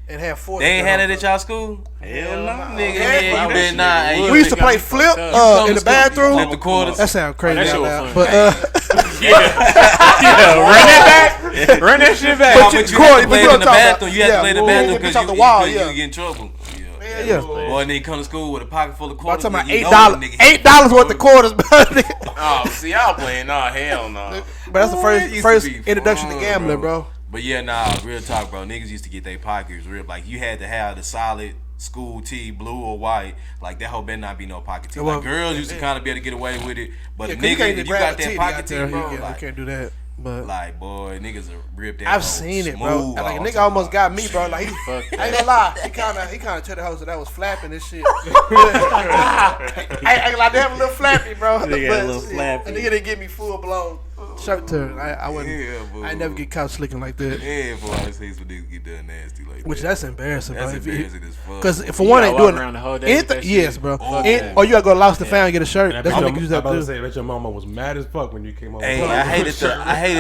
and had force. They ain't had it at y'all school? Hell no. Nigga, Yeah, yeah, you bro. better not. Hey, We used to play flip come in to the school, bathroom. flip the quarters. That sounds crazy, that shit out was loud. fun. But Run that shit back. But But you- you had Corey, to but play you it in the talking about- bathroom. You had to yeah, play in the well, bathroom you because bitch off the wall, yeah. you get in trouble. yeah. Boy, nigga come to school with a pocket full of I'm quarters. talking about nigga, you know $8. the nigga- $8 worth of quarters, bro. Oh, see, y'all playing? Nah, hell no. But that's the Boy, it used first to be introduction fun, to gambling, bro. But yeah, nah, real talk, bro. Niggas used to get their pockets ripped. Like, you had to have the solid school tee, blue or white. Like, that whole better not be no pocket tee. Well, Like, girls used to kind of be able to get away with it. But Yeah, a 'cause you nigga, can't if you grab got a that titty pocket out tee, there. bro, You like, can't do that. But like, boy, niggas are ripped that I've hoe seen it, bro. smooth Like a off. nigga almost got me, bro. Like Fuck I ain't gonna lie, he kind of told the host that I was flapping this shit. I ain't like they have a little flappy, bro. They got a little shit, flappy. A nigga didn't get me full blown shirt turn. I wouldn't. Yeah, boo. I never get caught slicking like that. Yeah, boy, I seen some niggas get done nasty like Which that. that's embarrassing, That's bro. embarrassing as fuck. Because for You one, gotta ain't walk doing around the whole day with anything. that shit. Yes, bro. Fuck Or you gotta go to Lost and Found and get a shirt. And I That's bet what your- niggas used I'm to about to do. say, I bet your mama was mad as fuck when you came over. Hey, I hated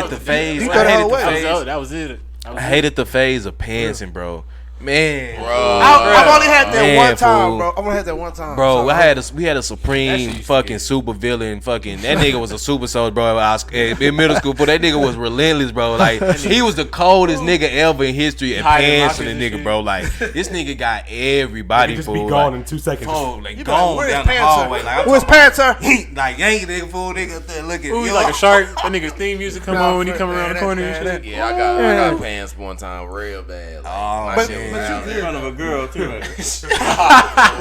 the phase. You I throw the hated whole the way. phase. That was it. I hated the phase of pantsing, bro. Man, I've only had that Man, one time, fool. bro. I've only had that one time. bro, So, we had a supreme fucking super villain. Fucking that nigga was a super soldier, bro. In middle school, but that nigga was relentless, bro. Like he was the coldest nigga ever in history at Hiding pantsing rockets a and nigga, shit. bro. Like this nigga got everybody just fool. be gone like, in 2 seconds. fool, like you be like, gone where's down the hallway. Like I'm Where's talking pants, sir? about, like yank nigga fool, nigga up there looking. Ooh, yo, like a shark. That nigga's theme music come on when he come around the corner and shit. Yeah, I got pants one time real bad. Like, Oh, my But- shit but was you out good. In front of a girl too. Right?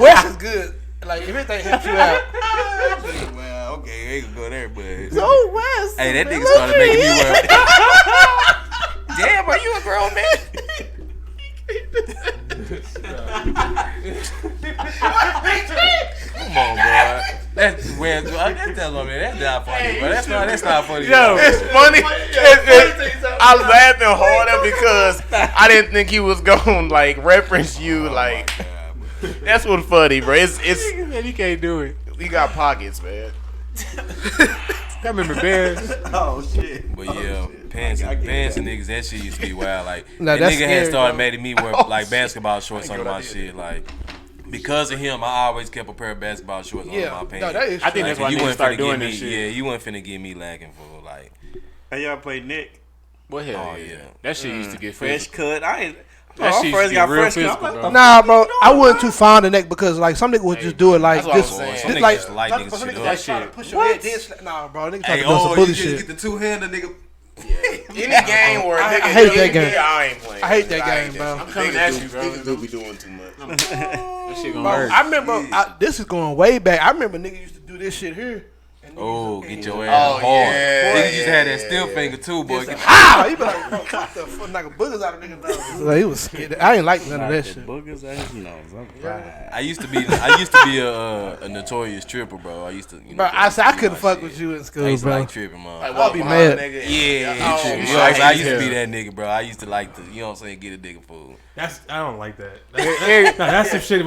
West is good. Like if anything helps you out. Well, okay, ain't gonna go there, but So West. hey, that nigga started making me wear. Damn, are you a grown man? Come on, bro. That's where that's not funny, bro. That's not funny. Yo, it's funny. I was laughing harder because I didn't think he was gonna like reference you. Like that's what's funny, bro. It's Man, you can't do it. he got pockets, man. I remember Bears. Oh shit. But yeah, pants and niggas, that shit used to be wild. Like Nah, that that's nigga scary, had started bro. making me wear like basketball shorts under my shit. Like because of him, I always kept a pair of basketball shorts under my Yeah, pants. no, that is I think true. that's why you niggas wasn't start finna doing get this me. shit. Yeah, you wasn't finna get me lacking for like. Hey, y'all play Nick? What hell? Oh, yeah. yeah. That shit used to get Fresh physical. cut. I ain't. That I shit first used to got get real fresh cut. physical, I'm like, bro. Nah, bro, I wasn't too fond of that because like some niggas would just do it like That's what this. I'm saying. Some This niggas like just light some niggas niggas shit like up. try to push your head. Nah, bro, niggas Hey, try to do some bully you shit. get the two-hander, nigga. Any game where a I nigga hate do that it, game. yeah, I ain't playing. I hate that I game, ain't bro. I'm coming at you, bro. Niggas do be doing too much. That shit gonna Bro, hurt. I remember this is going way back. I remember niggas used to do this shit here. And niggas Oh, just- get your ass hard. yeah, Niggas used to have that yeah, still finger too, boy. Get Ah, you be like, bro, what the fuck, like a boogers out of niggas' nose. Like, he was scared. I ain't like none of that shit. boogers out his nose. I'm fried. I used to be a notorious tripper, bro. I used to, you know. Bro, I said I do couldn't my fuck shit. with you in I school, used to bro. like tripping, man. Like, I'll be walk mad. behind, nigga. Yeah, Oh, true. shit. I used to hell. be that nigga, bro. I used to like to, you know what I'm saying, get a nigga food. I don't like that. That's some shit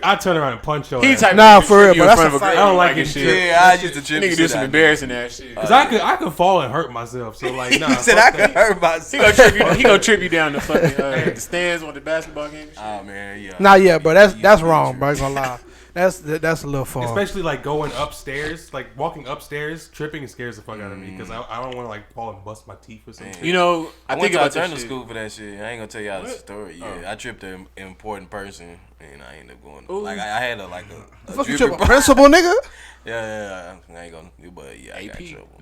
I turn around and punch your He ass. type Nah, of for real, you bro, in that's front a of fight. girl I don't like and it. shit. Yeah, I used to trip. Nigga do some embarrassing ass shit. Cause I could fall and hurt myself. So like, nah. He said fuck I that. could hurt He myself. gonna trip you. He gonna trip you down the fucking the stands on the basketball game. and shit. Oh man, yeah. Nah, yeah, bro, that's wrong, bro. I ain't gonna lie. That's a little far. Especially like going upstairs, like walking upstairs, tripping scares the fuck out of me because I don't want to like fall and bust my teeth or something. You know, I I went think to about that alternative shit. school for that shit. I ain't gonna tell y'all the story. Yeah, I tripped an important person, and I ended up going. Ooh. Like I had a Fuck you, dripping tripping principal, nigga. Yeah, I ain't gonna. But yeah, I got in trouble.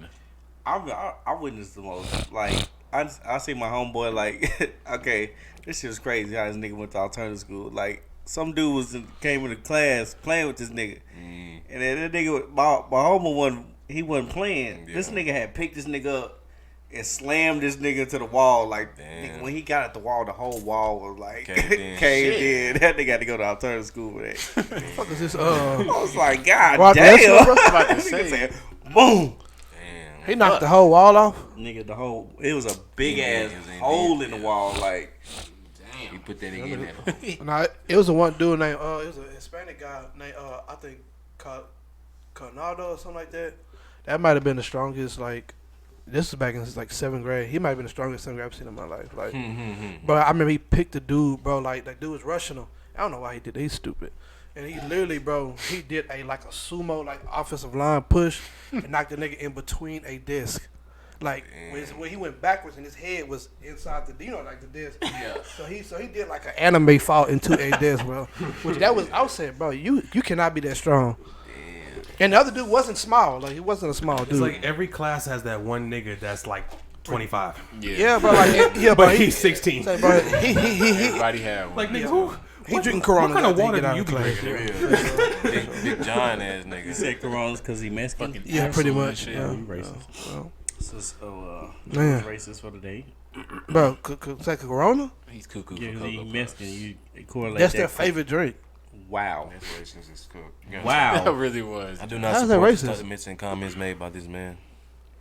I witnessed the most. Like I see my homeboy. Like okay, this shit was crazy. How this nigga went to alternative school. Like some dude came into class playing with this nigga, and then that nigga, my homeboy wasn't playing. Yeah. This nigga had picked this nigga up and slammed this nigga to the wall. Like, nigga, when he got at the wall, the whole wall was like caved in. That nigga had to go to alternative school for that. Fuck is this? I was like, God Rock damn. Lesnar, Nigga said, boom. Damn. he knocked the whole wall off. Nigga, it was a big ass hole in the wall. Like, He put that nigga in there. Nah, it was a one dude named it was a Hispanic guy named I think Conado or something like that. That might have been the strongest. Like, this is back in like 7th grade. He might have been the strongest 7th grade I've seen in my life. Like, but I remember he picked the dude, bro. Like, that dude was rushing him. I don't know why he did that. He's stupid. And he literally, bro, he did a sumo offensive line push and knocked the nigga in between a disc. Like, when he went backwards and his head was inside the disc. Yeah. So he did like an anime fall into a disc, bro. Which I was saying, bro, you cannot be that strong. Damn. And the other dude wasn't small. Like, he wasn't a small dude. It's like every class has that one nigga that's like 25. Yeah, bro. Like, but he's 16. Like, bro, Everybody had one. Like, nigga, who? He drinking Corona. What kind of water do you be drinking? Big John ass nigga. he said Coronas because he Mexican. Yeah, pretty much. Yeah, Yeah. he racist. Well, So, man. racist for the day. bro, say Corona? He's cuckoo. Yeah, for he Cocoa Mexican. Puffs. You correlate That's that their quick. favorite drink. Wow. That's racist as fuck. That Wow. really was. I do not How's that support racist? the statements and comments made by this man.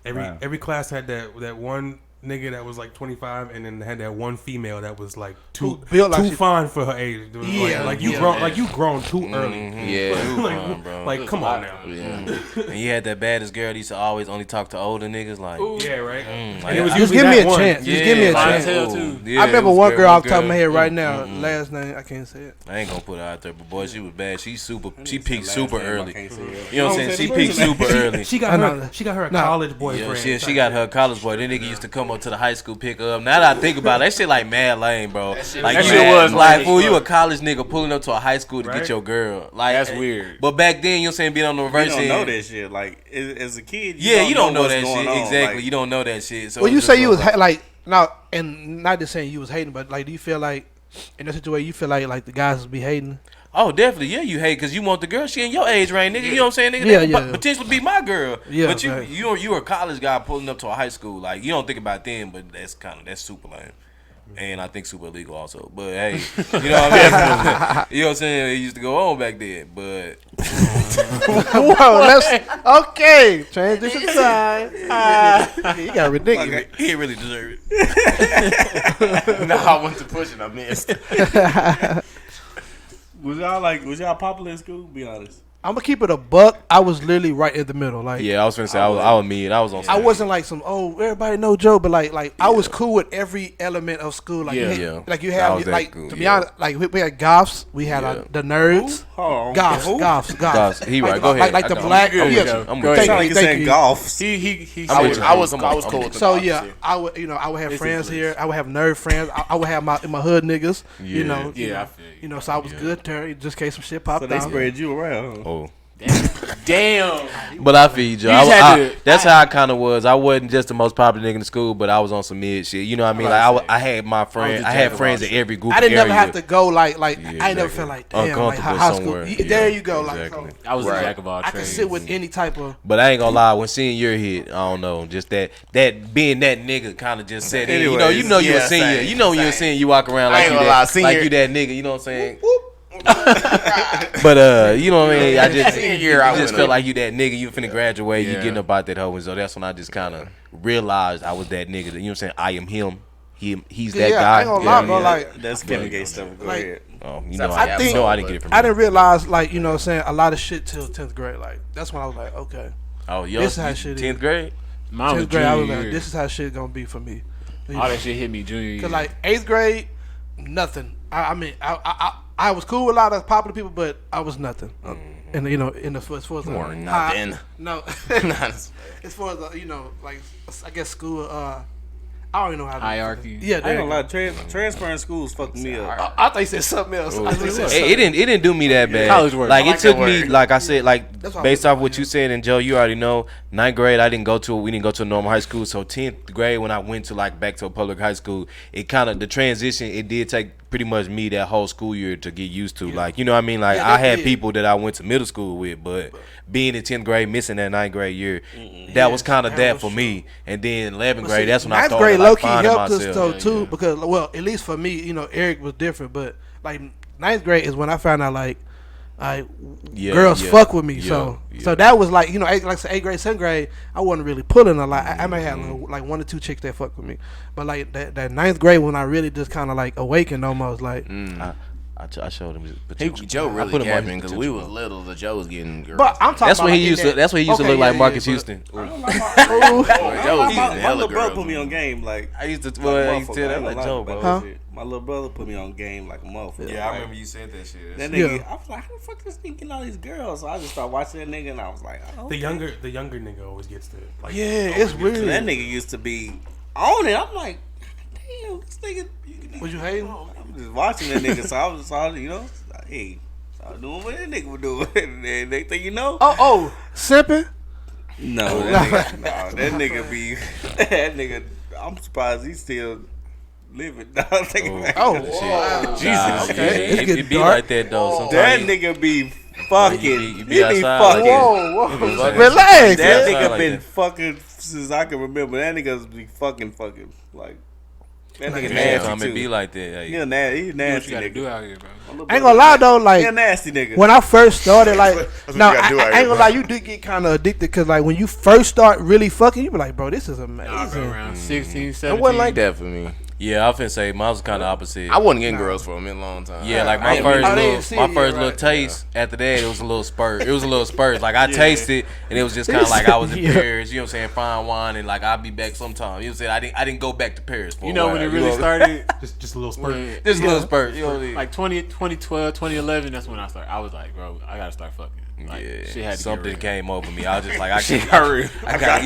Every class had that one nigga that was like 25, and then had that one female that was like too built like she- fine for her age. It was like you grown too early. Yeah, Like, bro. like come on now. Yeah. And you had that baddest girl that used to always only talk to older niggas. Like, Yeah, right. like, And it was Just usually give me that a one. chance. Just give me a chance. Clientele, too. Yeah, I it remember was one girl off the top of girl. my head right now. Last name, I can't say it. I ain't gonna put her out there, but boy, she was bad. She peaked Last super name, I early. can't say it. You know what I'm saying? She peaked super early. She I got know. her a Nah. college Yeah, boyfriend. she got her college boy. That nigga used to come up to the high school pick her up. Now that I think about it, that shit like mad lame, bro. Like that you shit was like lame fool, as you a fuck. college nigga pulling up to a high school to Right? get your girl. Like That's weird. But back then, you know what I'm saying, being on the You reverse don't know end. that shit. Like, as a kid, Yeah, you don't know what's that going shit. on. Exactly. Like, You don't know that shit. So Well, you it's say just you was like- like now, and not just saying you was hating, but like, do you feel like in that situation you feel like the guys be hating? Oh, definitely. Yeah, you hate because you want the girl. She in your age range, nigga. You know what I'm saying, nigga? Yeah, That could yeah. potentially be my girl. Yeah, but right. you were a college guy pulling up to a high school. Like, you don't think about them, but that's super lame. And I think super illegal also. But hey, you know what I mean? You know what I'm saying? It used to go on back then. But Whoa, let's okay. Transition time. You got ridiculous. he didn't really deserve it. No, I went to push and I missed. was y'all popular in school? Be honest. I'm gonna keep it a buck. I was literally right in the middle. Like, Yeah, I was finna say I was mid. I was on. I wasn't like some everybody know Joe, but like I was cool with every element of school. Like, Yeah. you had, like you I have was that like cool, to be yeah. honest, like we had goths, we had Yeah. the nerds, Hold on. goths. Goths. He right. Like, Go ahead. Like I the got- black. I'm with yeah. you. I'm Go with ahead. you. Sound like you saying golf. He I was cool with the So Bucks, yeah, I would I would have friends here. I would have nerd friends. I would have my hood niggas. You know. Yeah, I feel you. You know, so I was good there just in case some shit popped So they out. spread you around. Huh? Oh. Damn. But I feel you, Joe. You just had to- That's how I kind of was. I wasn't just the most popular nigga in the school, but I was on some mid shit. You know what I mean? Like I had my friends. I had friends in every group. I didn't area. never have to go like Yeah, I ain't never exactly. felt like damn like Uncomfortable high school. somewhere. There Yeah, you go. exactly. Like so I was a Right. jack of all I trades. could sit with any type of. But I ain't gonna lie. When senior hit, I don't know. Just that being that nigga kind of just set in. You know you yeah, a senior. same, You know when you're a same. senior, you walk around I like ain't you gonna lie, that, like senior- you that nigga. You know what I'm saying? But you know what I mean. I just Senior year, I just went felt up. like you that nigga. You finna graduate. You Yeah. getting up out that hoe, and so that's when I just kind of realized I was that nigga. You know what I'm saying? I am him. He's that Yeah, guy. I ain't gonna lie, bro. Like That's Kevin Gates stuff. Go Like- ahead. Oh, you I know, I think- know I didn't get it from I you. didn't realize like you know what I'm saying a lot of shit till 10th grade. Like that's when I was like okay. Oh, yo, This is how shit is. 10th grade. Mine was 10th grade I was junior like year. this is how shit gonna be for me. All that shit hit me junior year. Cause like 8th grade, nothing. I mean I was cool with a lot of popular people, but I was nothing. And you know in the as far as the Or nothing. No, as far as the, you know like I guess school. I don't even know how to Hierarchy. Yeah, I ain't there gonna you lie. go. transferring schools fucked me up. I thought you said something else. I thought you said something. It didn't do me that bad. College work. Like I it like took that me, word. like I said, like That's what I based was off what you said, and Joe, you already know. 9th grade, we didn't go to a normal high school. So 10th grade, when I went to like back to a public high school, it kind of the transition. It did take pretty much me that whole school year to get used to. Like, you know what I mean? Like, I had people that I went to middle school with, but being in 10th grade, missing that 9th grade year, that was kind of that for me. And then 11th grade, that's when I started grade like, low-key finding helped myself. us, though, too, because, well, at least for me, you know, Airrick was different, but, like, 9th grade is when I found out, like, girls fuck with me, so that was like, you know, like 8th grade, 7th grade, I wasn't really pulling a lot. I might have like 1 or 2 chicks that fuck with me, but like that 9th grade when I really just kind of like awakened almost, like. I showed him. Joe really capping because we was little. The Joe was getting girls. But I'm talking. That's when he used to. That's when he used to look like Marcus Houston. My little brother put me on game like I used to. Well, I used to tell that like Joe, bro. My little brother put me on game like a motherfucker. Yeah, I remember you said that shit. That nigga, I was like, how the fuck this nigga getting all these girls? So I just started watching that nigga, and I was like, oh, the younger nigga always gets the like. Yeah, it's weird. So that nigga used to be on it. I'm like, damn, this nigga. Was you hating? I'm just watching that nigga, so I was just, you know, like, hey, I was doing what that nigga was doing, and then next thing you know, sipping. No, that nigga be that nigga. I'm surprised he's still living. Jesus, okay. It be like that though. Sometimes that nigga be fucking. He be outside. Whoa. Relax. That nigga been fucking since I can remember. That nigga's be fucking like. That nigga nasty too. It be like that. He a nasty nigga. Do out here, bro. I ain't gonna lie though, like he a nasty nigga. When I first started, like, no, I ain't gonna lie, you do get kind of addicted because, like, when you first start really fucking, you be like, bro, this is amazing. Nah, bro, around 16, 17. It wasn't like that for me. Yeah, I finna say mine was kind of opposite. I wasn't getting girls for a long time. Yeah, like my first little taste. After that, it was a little spurt. It was a little spurt. Like I tasted, and it was just kind of like I was in Paris. You know what I'm saying? Fine wine, and like I'll be back sometime. You know what I'm saying? I didn't go back to Paris for. You know when it really started? Just a little spurt. Just a little spurt. You know, like 2012, 2011. That's when I started. I was like, bro, I gotta start fucking. Like, shit had to something came over me. I was just like, I can't. I got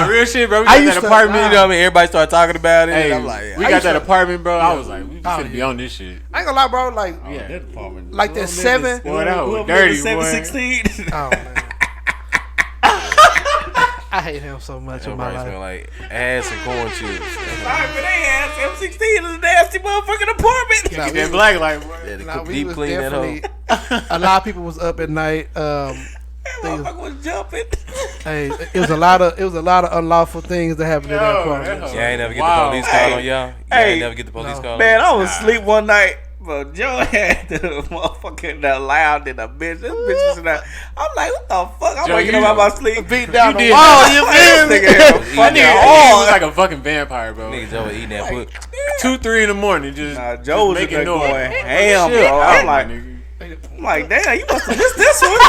real shit, bro. We got that apartment. You know what I mean? Everybody started talking about it. Hey, and I'm like, we got that apartment, bro. I was like, we should be on this shit. I ain't gonna lie, bro. Like, that apartment. Like that 7. Boy, that was dirty, 716. Oh man. I hate him so much in my life. Smell like ass and corn chips. Sorry for that ass. M16 is a nasty motherfucking apartment. Get that black light, boy. Deep clean that hoe. A lot of people was up at night. Motherfucker was jumping. Hey, it was a lot of unlawful things that happened in that apartment. Y'all ain't never get the police call on y'all. Ain't never get the police call. Man, I was asleep one night. But Joe had the motherfucking loud in a bitch. This bitch was in there. I'm like, what the fuck? I'm waking up out my sleep. Beat down the wall. You feel me? He was like a fucking vampire, bro. Niggas Joe eating that put 2, 3 in the morning. Just Joe was making noise. Going ham, bro. I'm like, damn, you must have missed this one.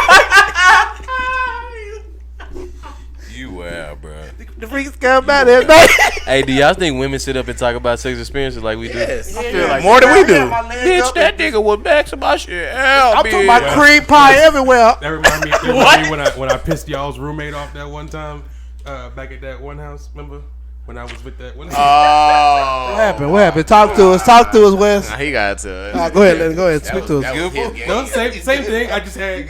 You wow, bro. The freaks come by that night. Hey, do y'all think women sit up and talk about sex experiences like we do? Yes. I feel like more than we do. Bitch, that nigga was back to my shit. I'm talking about cream pie everywhere. That remind me when I pissed y'all's roommate off that one time back at that one house. Remember when I was with that one? Oh, What happened? Talk to us, Wes. Nah, he got to. Go ahead. Speak to us. No, same thing. I just had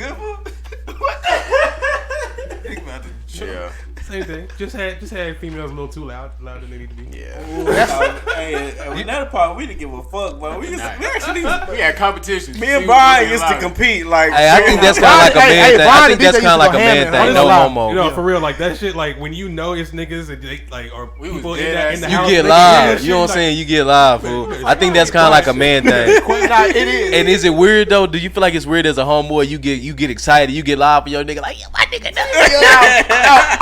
Yeah. Same thing. Just had females a little too louder than they need to be. Yeah. Hey, that part we didn't give a fuck, but we had competitions. Me and Brian used to compete. Like, hey, I think that's kind of like a man thing. I think that's kind of like a man thing. No homo. You know, for real, like that shit. Like when you know it's niggas and they like or people in the house. You get live. You know what I'm saying? You get live, fool. I think that's kind of like a man thing. It is. And is it weird though? Do you feel like it's weird as a homeboy? You get excited. You get live for your nigga. Like, my nigga.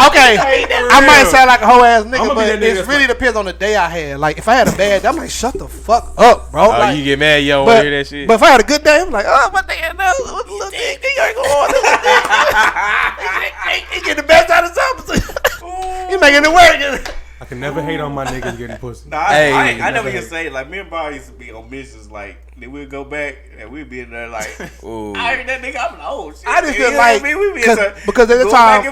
Okay, I might sound like a whole ass nigga, but it really depends on the day I had. Like, if I had a bad day, I'm like, shut the fuck up, bro. Like, you get mad, you don't want to hear that shit. But if I had a good day, I'm like, oh, my nigga, no, little dick, you ain't going on. He get the best out of something. You making it work. I can never hate on my niggas getting pussy. Nah, I never used to say, like, me and Brian used to be on missions, like, then we'd go back and we'd be in there, like, I heard that nigga, I'm like, oh, shit. I just feel like, because at the time, I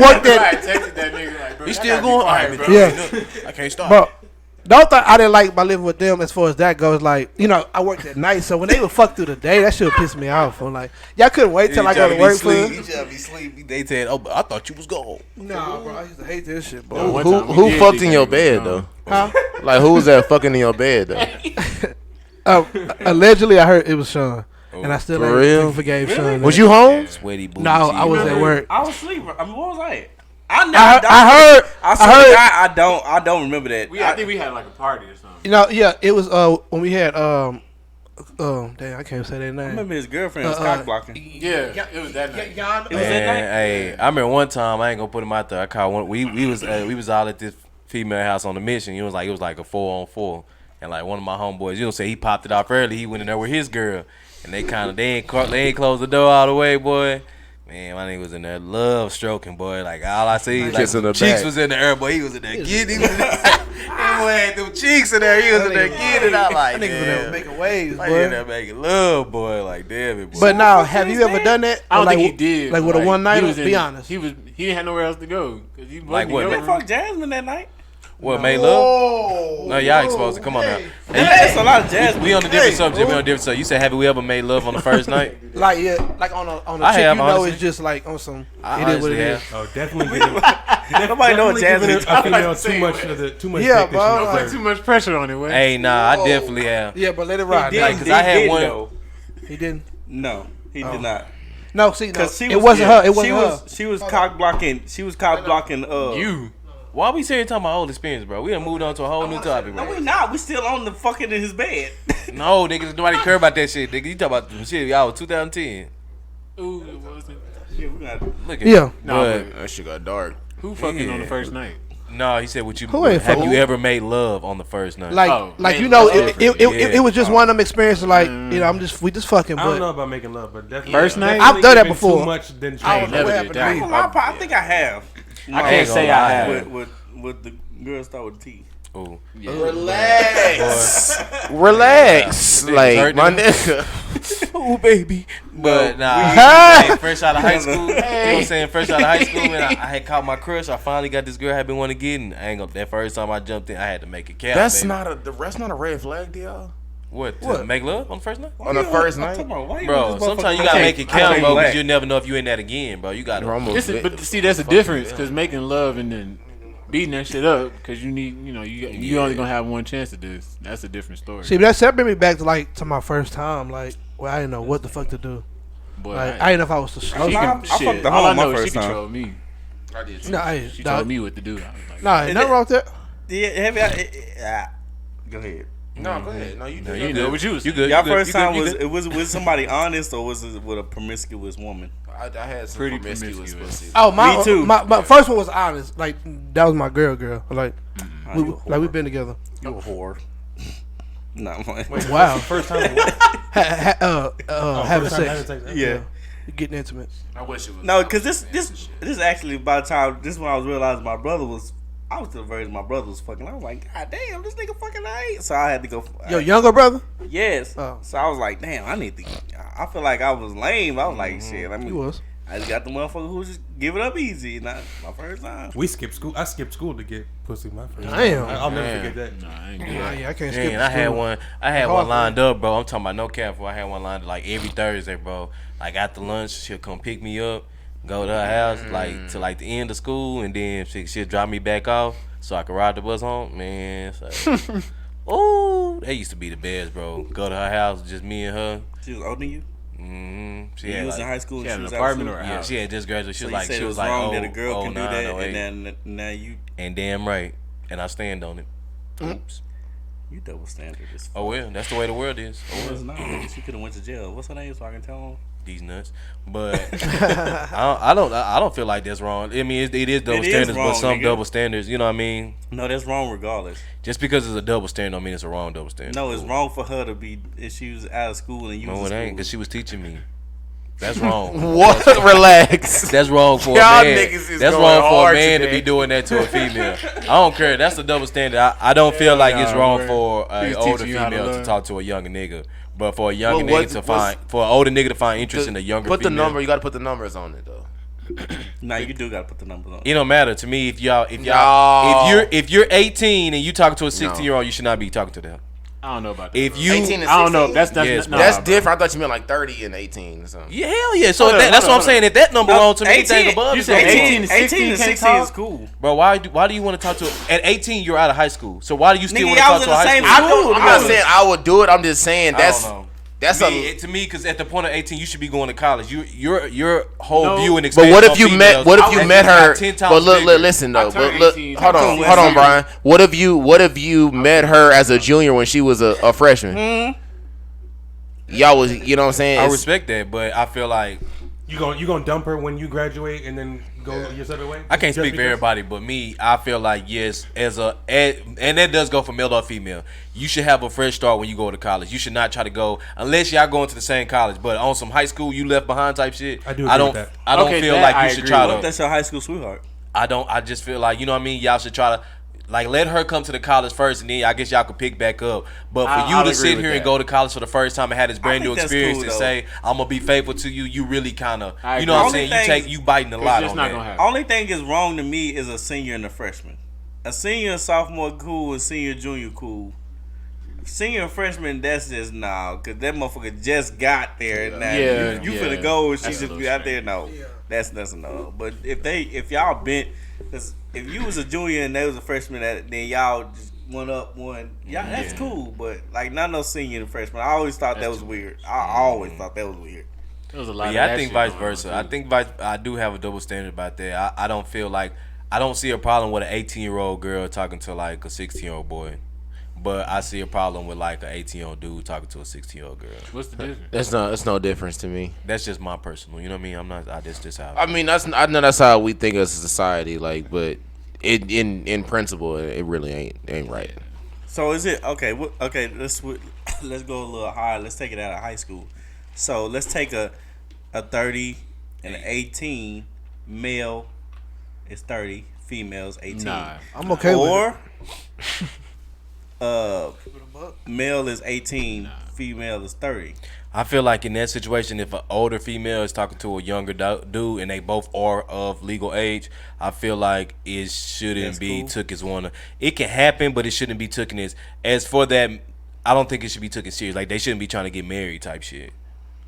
worked at, texted that nigga, like, bro, you still going? Quiet, bro. Yeah. I can't stop. Bro, The only thing I didn't like about living with them, as far as that goes, like, you know, I worked at night, so when they would fuck through the day, that shit would piss me off. I'm like, y'all couldn't wait till I go to work for them. You just be sleepy. They said, "Oh, but I thought you was gone." Nah, bro, I used to hate this shit, bro. Who fucked in your bed though? Huh? Like who was that fucking in your bed though? Allegedly, I heard it was Sean, and I still ain't forgave Sean. Was you home? Sweaty booty. No, I was at work. I was asleep. I mean, what was I? I don't remember that. I think we had like a party or something. You know, yeah, it was when we had damn, I can't say that name. I remember his girlfriend was cock blocking. Yeah, it was that night. It was that night. Hey, I remember one time. I ain't gonna put him out there. I called one. We was all at this female house on the mission. It was like a 4-on-4, and like one of my homeboys, you know, say he popped it off early. He went in there with his girl, and they ain't closed the door all the way, boy. Man, my nigga was in there love stroking, boy. Like all I see, like the cheeks back. was in the air, boy. He was in there getting. He had them cheeks in there. He was in there getting. I like, that nigga was in there making waves, like boy. in there making love, boy. Like damn it, boy. But now, have you ever done that? I don't like, think he did. Like with a one night. Be honest. He didn't have nowhere else to go. Like what? They fucked Jasmine that night. What, made love? No, y'all exposed it. Come on now. That's a lot of Jasmine. We on a different subject. We on a different subject. You said, have we ever made love on the first night? Like like on a I chick have, you know honestly. it's just like on some. I It is what it honestly is. have. Oh, definitely. Nobody know what Jasmine a is. female too much. Yeah, dick that bro, she like, deserves. Too much pressure on it, man. Hey, nah, I definitely have. Yeah, but let it ride. Like, cause I had one. He didn't. No, he did not. No, see, no, Because it wasn't her. It wasn't her. She was cock blocking. She was cock blocking. You. Why we sitting here talking about old experience, bro? We done moved on to a whole new topic, No, bro. we not. We still on the fucking in his bed. No, niggas, nobody care about that shit, nigga. You talking about some shit, y'all was 2010. Ooh, it wasn't. Yeah, we got. Look at Yeah. But, That shit got dark. Who fucking on the first night? no, he said, "What you Who ain't have fucking- you ever made love on the first night?" Like, Oh, like man, you know, that's it was just one of them experiences. Like, you know, we just fucking. I don't know But about making love, but definitely First night? I've done that giving before. Too much than I don't change. know what Never happened did to that. me. I think I have. I can't say I have. With the girl start with T. Ooh. Relax, like hurt my nigga. nigga. Oh baby, but nah, fresh out of high school. You know what I'm saying? Fresh out of high school, and I had caught my crush. I finally got this girl I had been wanting to get, and I ain't gonna. That first time I jumped in, I had to make it count. That's baby. not a red flag, to y'all. What? To make love on the first night, On the first night, bro. Sometimes you gotta make it count, bro, because you never know if you in that again, bro. You gotta. But see, that's the difference, because making love and then beating that shit up, because you need, you know, you only gonna have one chance to do this. That's a different story. See, that bring me back to my first time. Like, where I didn't know what the fuck to do. Boy, Like, I didn't know if I was to she slow. can, I shit, fucked the all I hoe my know is she first time. controlled me. I did. Nah, She told me what to do. I was like, Nah, ain't nothing wrong with that. Yeah, have y'all? Go ahead. No, go ahead. No, you No, do. you know good. what you was You good. Y'all you good, first you good, time you was good. it was with somebody honest or was it with a promiscuous woman? I had some Pretty promiscuous promiscuous. pussy. Oh, Me too. My first one was honest. Like, that was my girl. Like, we've been together. You a whore. Nah, man. Wow. First time. Having First time sex. Yeah. Getting intimate. I wish it was. No, because this actually by the time this when I was realizing my brother was. I was to the version my brother was fucking. I was like, God damn, this nigga fucking ain't. So I had to go. Your younger brother? Yes. Oh. So I was like, damn, I need to. I feel like I was lame. I was like, shit. I mean, You was. I just got the motherfucker who just give it up easy. Not my first time. We skipped school. I skipped school to get pussy my first time. Damn. I'll never Damn. forget that. nah, I ain't good. Yeah, I can't skip. Man, I had school. one. I had Hard one for lined up, bro. I'm talking about no cap. I had one lined up like every Thursday, bro. Like after lunch, she'll come pick me up, go to her house, like to like the end of school, and then she'll drop me back off so I could ride the bus home. Man, so, oh, that used to be the best, bro. Go to her house, just me and her. She was older than you. She You had was in like, high school. She And had she an was apartment out of or a school. yeah, house? she had just graduated. She So was you like, said she it was was like, wrong oh, that a girl can do 09, that, 08. and now you And damn right, and I stand on it. Oops. you double standard. As fuck. Oh well, that's the way the world is. Oh It well. was not. She could have went to jail. What's her name so I can tell him? These nuts, but I don't feel like that's wrong. I mean, it is double It is standards, wrong, but some nigga. double standards, you know what I mean? No, that's wrong regardless. Just because it's a double standard, don't mean it's a wrong double standard. No, it's wrong for her to be if she was out of school and you No, was it in ain't, school. because she was teaching me. That's wrong. What? Relax. That's wrong for Y'all a man. niggas is That's going wrong for a hard man today. to be doing that to a female. I don't care. That's a double standard. I don't feel like it's wrong for an He's older teaching you how to female to learn. talk to a younger nigga. But for a younger Well, nigga to find, for an older nigga to find interest in a younger Put the female. number. You got to put the numbers on it though. Nah, you do gotta put the numbers on. It don't matter to me if you're 18 and you talking to a 16-year-old, you should not be talking to them. I don't know about that. If you, 18 and 16? I don't know. That's different. I thought you meant like 30 and 18 or something. Yeah, hell yeah. So that's what I'm saying. If that number on to me, 18, above you said 18 and 16 is cool. Bro, why do you want to talk to at 18? You're out of high school. So why do you still Nigga, want to y'all talk was to a in the high same school? school. I'm not saying I would do it. I'm just saying that's to me, because at the point of 18, you should be going to college. Your whole view and But experience. what if you met? What if you met her? But listen though. turned But 18. hold on, Brian. What if you met her as a junior when she was a freshman? Y'all was, you know what I'm saying? I respect that, but I feel like You gonna dump her when you graduate and then go your separate way? I can't Just speak for because? everybody, but me, I feel like yes, and that does go for male or female. You should have a fresh start when you go to college. You should not try to go unless y'all going to the same college. But on some high school you left behind type shit. I do agree with that. I don't Okay, feel that like I you should agree try with. to. That's your high school sweetheart. I just feel like, you know what I mean. Y'all should try to. Like, let her come to the college first, and then I guess y'all could pick back up. But for you I'll to agree sit with here and that. go to college for the first time and have this brand new think that's experience cool, and though. say, I'm going to be faithful to you, you really kind of, I you know what I'm agree. saying? You biting a lot It's just on not that. gonna happen. Only thing is wrong to me is a senior and a freshman. A senior and sophomore cool, and senior junior cool. Senior and freshman, that's just because that motherfucker just got there. And now Yeah, you yeah. finna go and she That's a just little be out there. strange. No, that's a no. But if y'all bent, cause if you was a junior and they was a freshman, then y'all just went up one. Yeah, that's cool. But like not no senior and freshman. I always thought that was weird. I always thought that was weird. There was a lot. Yeah, of I that think shit vice going on, versa. too. I think I do have a double standard about that. I don't feel like I don't see a problem with an 18-year-old girl talking to like a 16-year-old boy, but I see a problem with like an 18-year-old dude talking to a 16-year-old girl. What's the difference? That's no difference to me. That's just my personal. You know what I mean? I'm not. Just how. I mean, I know that's how we think as a society. Like, but in principle, it really ain't right. So is it okay? Okay, let's go a little higher. Let's take it out of high school. So let's take a 30 and an 18 male is 30, females 18. Nah, I'm okay with Or male is 18, female is 30. I feel like in that situation, if an older female is talking to a younger dude and they both are of legal age, I feel like it shouldn't That's be cool. took as one. It can happen, but it shouldn't be taken as for that. I don't think it should be taken serious. Like they shouldn't be trying to get married type shit.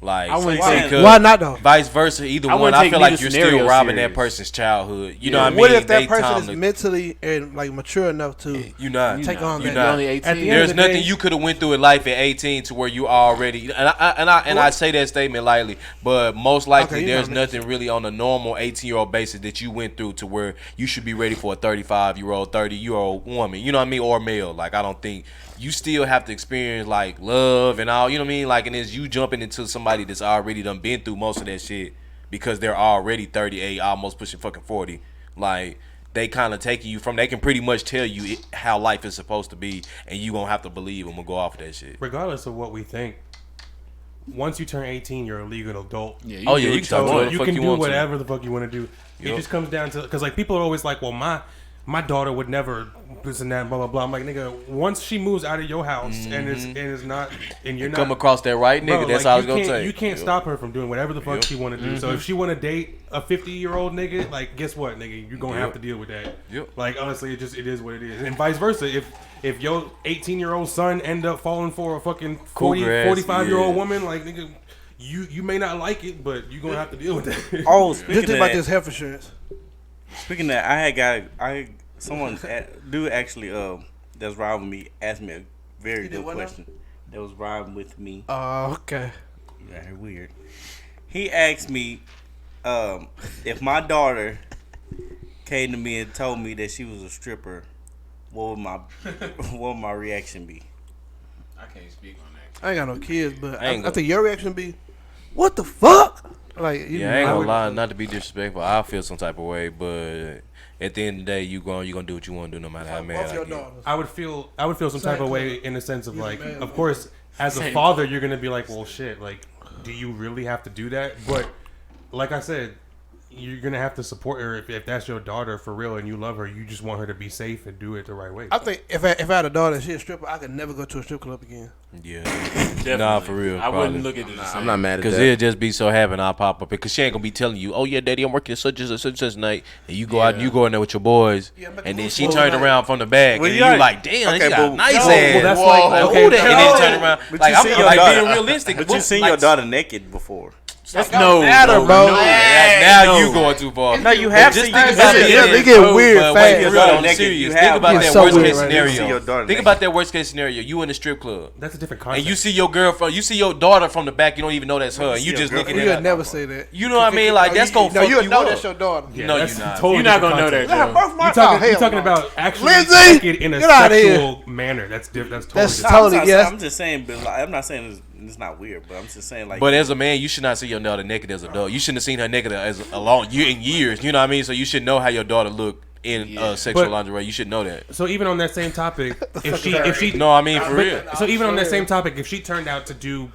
Like I wouldn't say- because Why not though? vice versa, either I one. wouldn't I take feel like neither you're scenario still robbing serious. that person's childhood. You Yeah. know what I mean? What if that They person time is to- mentally and like mature enough to You not. take on You that? not. You're only 18. At the end There's of the nothing day- you could have went through in life at 18 to where you already and I say that statement lightly, but most likely Okay, you there's know what I nothing really on a normal 18-year-old basis that you went through to where you should be ready for a 35-year-old, 30-year-old woman. You know what I mean? Or male. Like I don't think you still have to experience like love and all. You know what I mean? Like and it's you jumping into somebody that's already done been through most of that shit because they're already 38, almost pushing fucking 40. Like they kind of taking you from. They can pretty much tell you how life is supposed to be, and you gonna have to believe them and go off of that shit. Regardless of what we think, once you turn 18, you're a legal adult. Yeah, Oh, do yeah, what you can talk So whatever the you fuck can you do want to. whatever the fuck you want to do. It Yup. just comes down to because like people are always like, well, my daughter would never this and that, blah blah blah. I'm like, nigga, once she moves out of your house and is not and you're not Come across that right nigga. bro, That's like, all I was you gonna can't- say. You can't stop her from doing whatever the fuck Yup. she want to do. So if she want to date a 50-year-old nigga, like guess what, nigga, you're gonna Yup. have to deal with that. Yup. Like honestly, it is what it is, and vice versa. If your 18-year-old son end up falling for a fucking 40, Cougar ass, 45-year-old yeah. woman, like nigga. You may not like it, but you're gonna have to deal with that. Oh, Just speaking think of about that, this health insurance. speaking of that, someone dude actually that's riding with me asked me a very He did good what now? question. That was riding with me. Oh, okay. Yeah, weird. He asked me if my daughter came to me and told me that she was a stripper, what would my reaction be? I can't speak on that. I ain't got no kids, but I ain't I think your reaction would be, "What the fuck?" Like, Yeah, I ain't gonna would- lie, not to be disrespectful. I feel some type of way, but at the end of the day, you gonna do what you want to do, no matter how Both mad I your get. daughters. I would feel some type of way in the sense of You're like, the man, of man. course, as a Same. father, you're gonna be like, well, shit, like, do you really have to do that? But like I said, you're gonna have to support her if that's your daughter for real and you love her. You just want her to be safe and do it the right way. I think if I had a daughter and she's a stripper, I could never go to a strip club again. Yeah, nah, for real. I wouldn't look at it. I'm not mad at that. Because it'll just be so happen I'll pop up because she ain't gonna be telling you, oh yeah, daddy, I'm working such and such night, and you go out, you go in there with your boys, and then she turned around from the back, and you like, damn, you got nice ass. Well, that's who the hell? And then turn around, like I'm like being realistic. But you seen your daughter naked before. That's matter, bro. Now you going too far. No, you have to. Just think about They get weird fast. Serious. Think about that worst case scenario. Think about that worst case scenario. You in the strip club. That's a different concept. And you see your girlfriend, you see your daughter from the back. You don't even know that's her. And you just looking at her. You'll never say that. You know what I mean? Like that's gonna fuck you up. You know that's your daughter. No, you're not. Totally You're not gonna know that. You're talking about actually naked in a sexual manner. That's different. That's totally. I'm just saying, but I'm not saying it's not weird, but I'm just saying like. But as a man, you should not see your daughter naked as a dog. You shouldn't have seen her naked as a long years. You know what I mean? So you should know how your daughter look in sexual lingerie. You should know that. So even on that same topic, if she no, I mean for real. So even on that same topic, if she turned out to do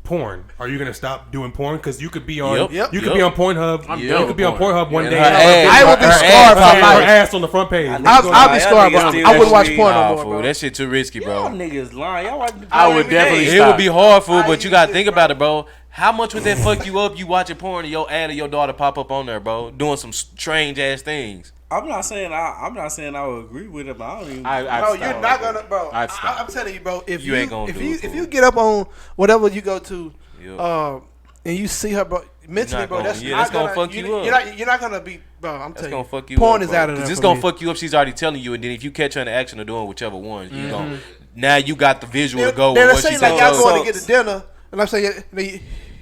porn, are you gonna stop doing porn? Because you could be on be on Pornhub. You could be on Pornhub one day. I would be scarred by her ass on the front page. I'll be scarred, but I wouldn't watch porn no more, bro. That shit too risky, bro. Y'all niggas lying. I would definitely. It would be hard, fool. But you gotta think about it, bro. How much would that fuck you up? You watching porn and your ad of your daughter pop up on there, bro, doing some strange ass things. I'm not saying I would agree with it, but I don't even. No, you're not gonna, bro. I'm telling you, bro. If you get up on whatever you go to, and you see her, bro, mentally, bro, that's gonna fuck you up. You're not gonna be, bro. I'm telling you, gonna fuck you porn up, is out of there. Because it's gonna fuck you up. She's already telling you, and then if you catch her in the action of doing whichever one, you gonna now you got the visual to go with what she like y'all going to get to dinner, and I'm saying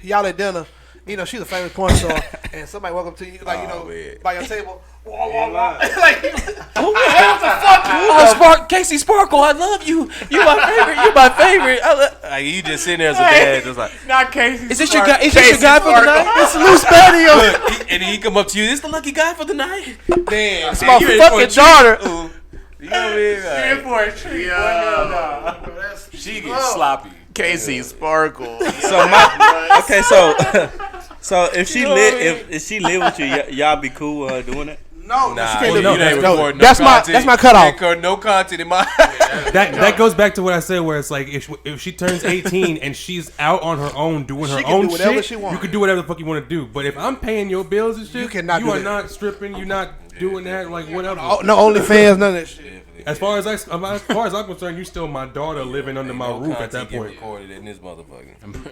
y'all at dinner. You know, she's a famous porn star, and somebody walk up to you, like, by your table. Like, what the fuck? Casey Sparkle, I love you. You my favorite. Like, you just sitting there as a dad, just like, not Casey. Is this your guy? Is this your guy for the night? It's a loose patio. And then he come up to you. This the lucky guy for the night. Damn, it's my fucking daughter. You know what I mean? You're in for a treat. No. She gets sloppy. Casey Sparkle. So if she live with you, y'all be cool doing it. No, no. That's my cutoff. No content in my. That goes back to what I said, where it's like if she turns 18 and she's out on her own doing her own shit, you can do whatever the fuck you want to do. But if I'm paying your bills and shit, you are not stripping. You're not doing that. Like whatever. No OnlyFans, none of that shit. As far as I'm concerned, you still my daughter living under my roof at that point. Recorded in this motherfucker.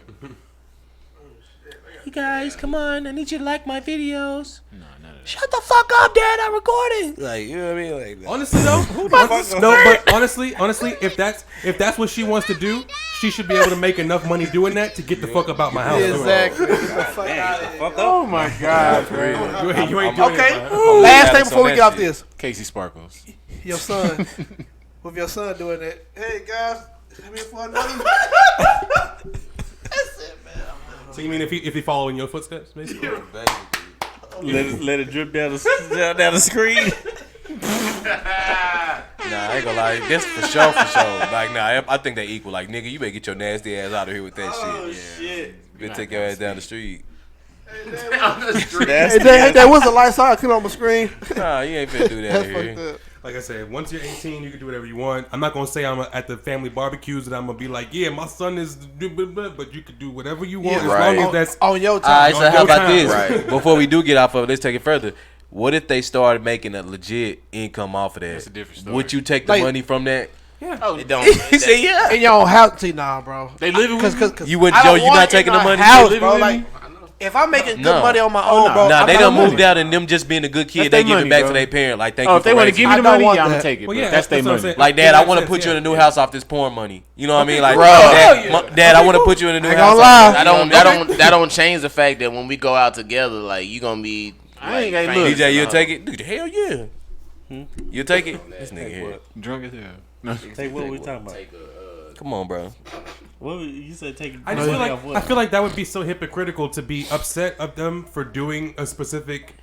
You guys, come on! I need you to like my videos. No. Shut the fuck up, Dad! I'm recording. Like, you know what I mean? Like, honestly though, but honestly, if that's what she wants to do, she should be able to make enough money doing that to get the fuck up out my house. Exactly. Oh my God, you ain't doing it. Last thing before we get off this, Casey Sparkles. Your son, with your son doing that. Hey guys, come here for another. That's it, man. So you mean if he follow in your footsteps, basically? Let it drip down the screen. Nah, I ain't gonna lie. That's for sure. Like, nah, I think they equal. Like, nigga, you better get your nasty ass out of here with that shit. You better take your ass down the street. That was a light side clip on my screen. Nah, you ain't finna do that here. Like I said, once you're 18, you can do whatever you want. I'm not gonna say I'm at the family barbecues that I'm gonna be like, yeah, my son is, but you can do whatever you want as long as that's on your time. All right, so how about this? Right. Before we do get off of it, let's take it further. What if they started making a legit income off of that? That's a different story. Would you take the money from that? Yeah. Oh, it don't. He said, yeah. And y'all don't have to, nah, bro. They living with you? You wouldn't, Joe, you not taking the money? House, bro. Like, if I'm making good money on my own, bro. Nah, they done moved out and them just being a good kid, they give it back to their parent. Like, thank you. If they want to give me the money, I'm gonna take it. Well, yeah, that's their money. Like, Dad, I want to put you in a new house off this porn money. You know what I mean? Like, Dad, I want to put you in a new house. That don't change the fact that when we go out together, like, you gonna be. I ain't gonna look. DeeJay, you'll take it? Dude, hell yeah. You'll take it? This nigga here. Drunk as hell. Take what we talking about? Come on, bro. What you said? Take. I feel like that would be so hypocritical to be upset of them for doing a specific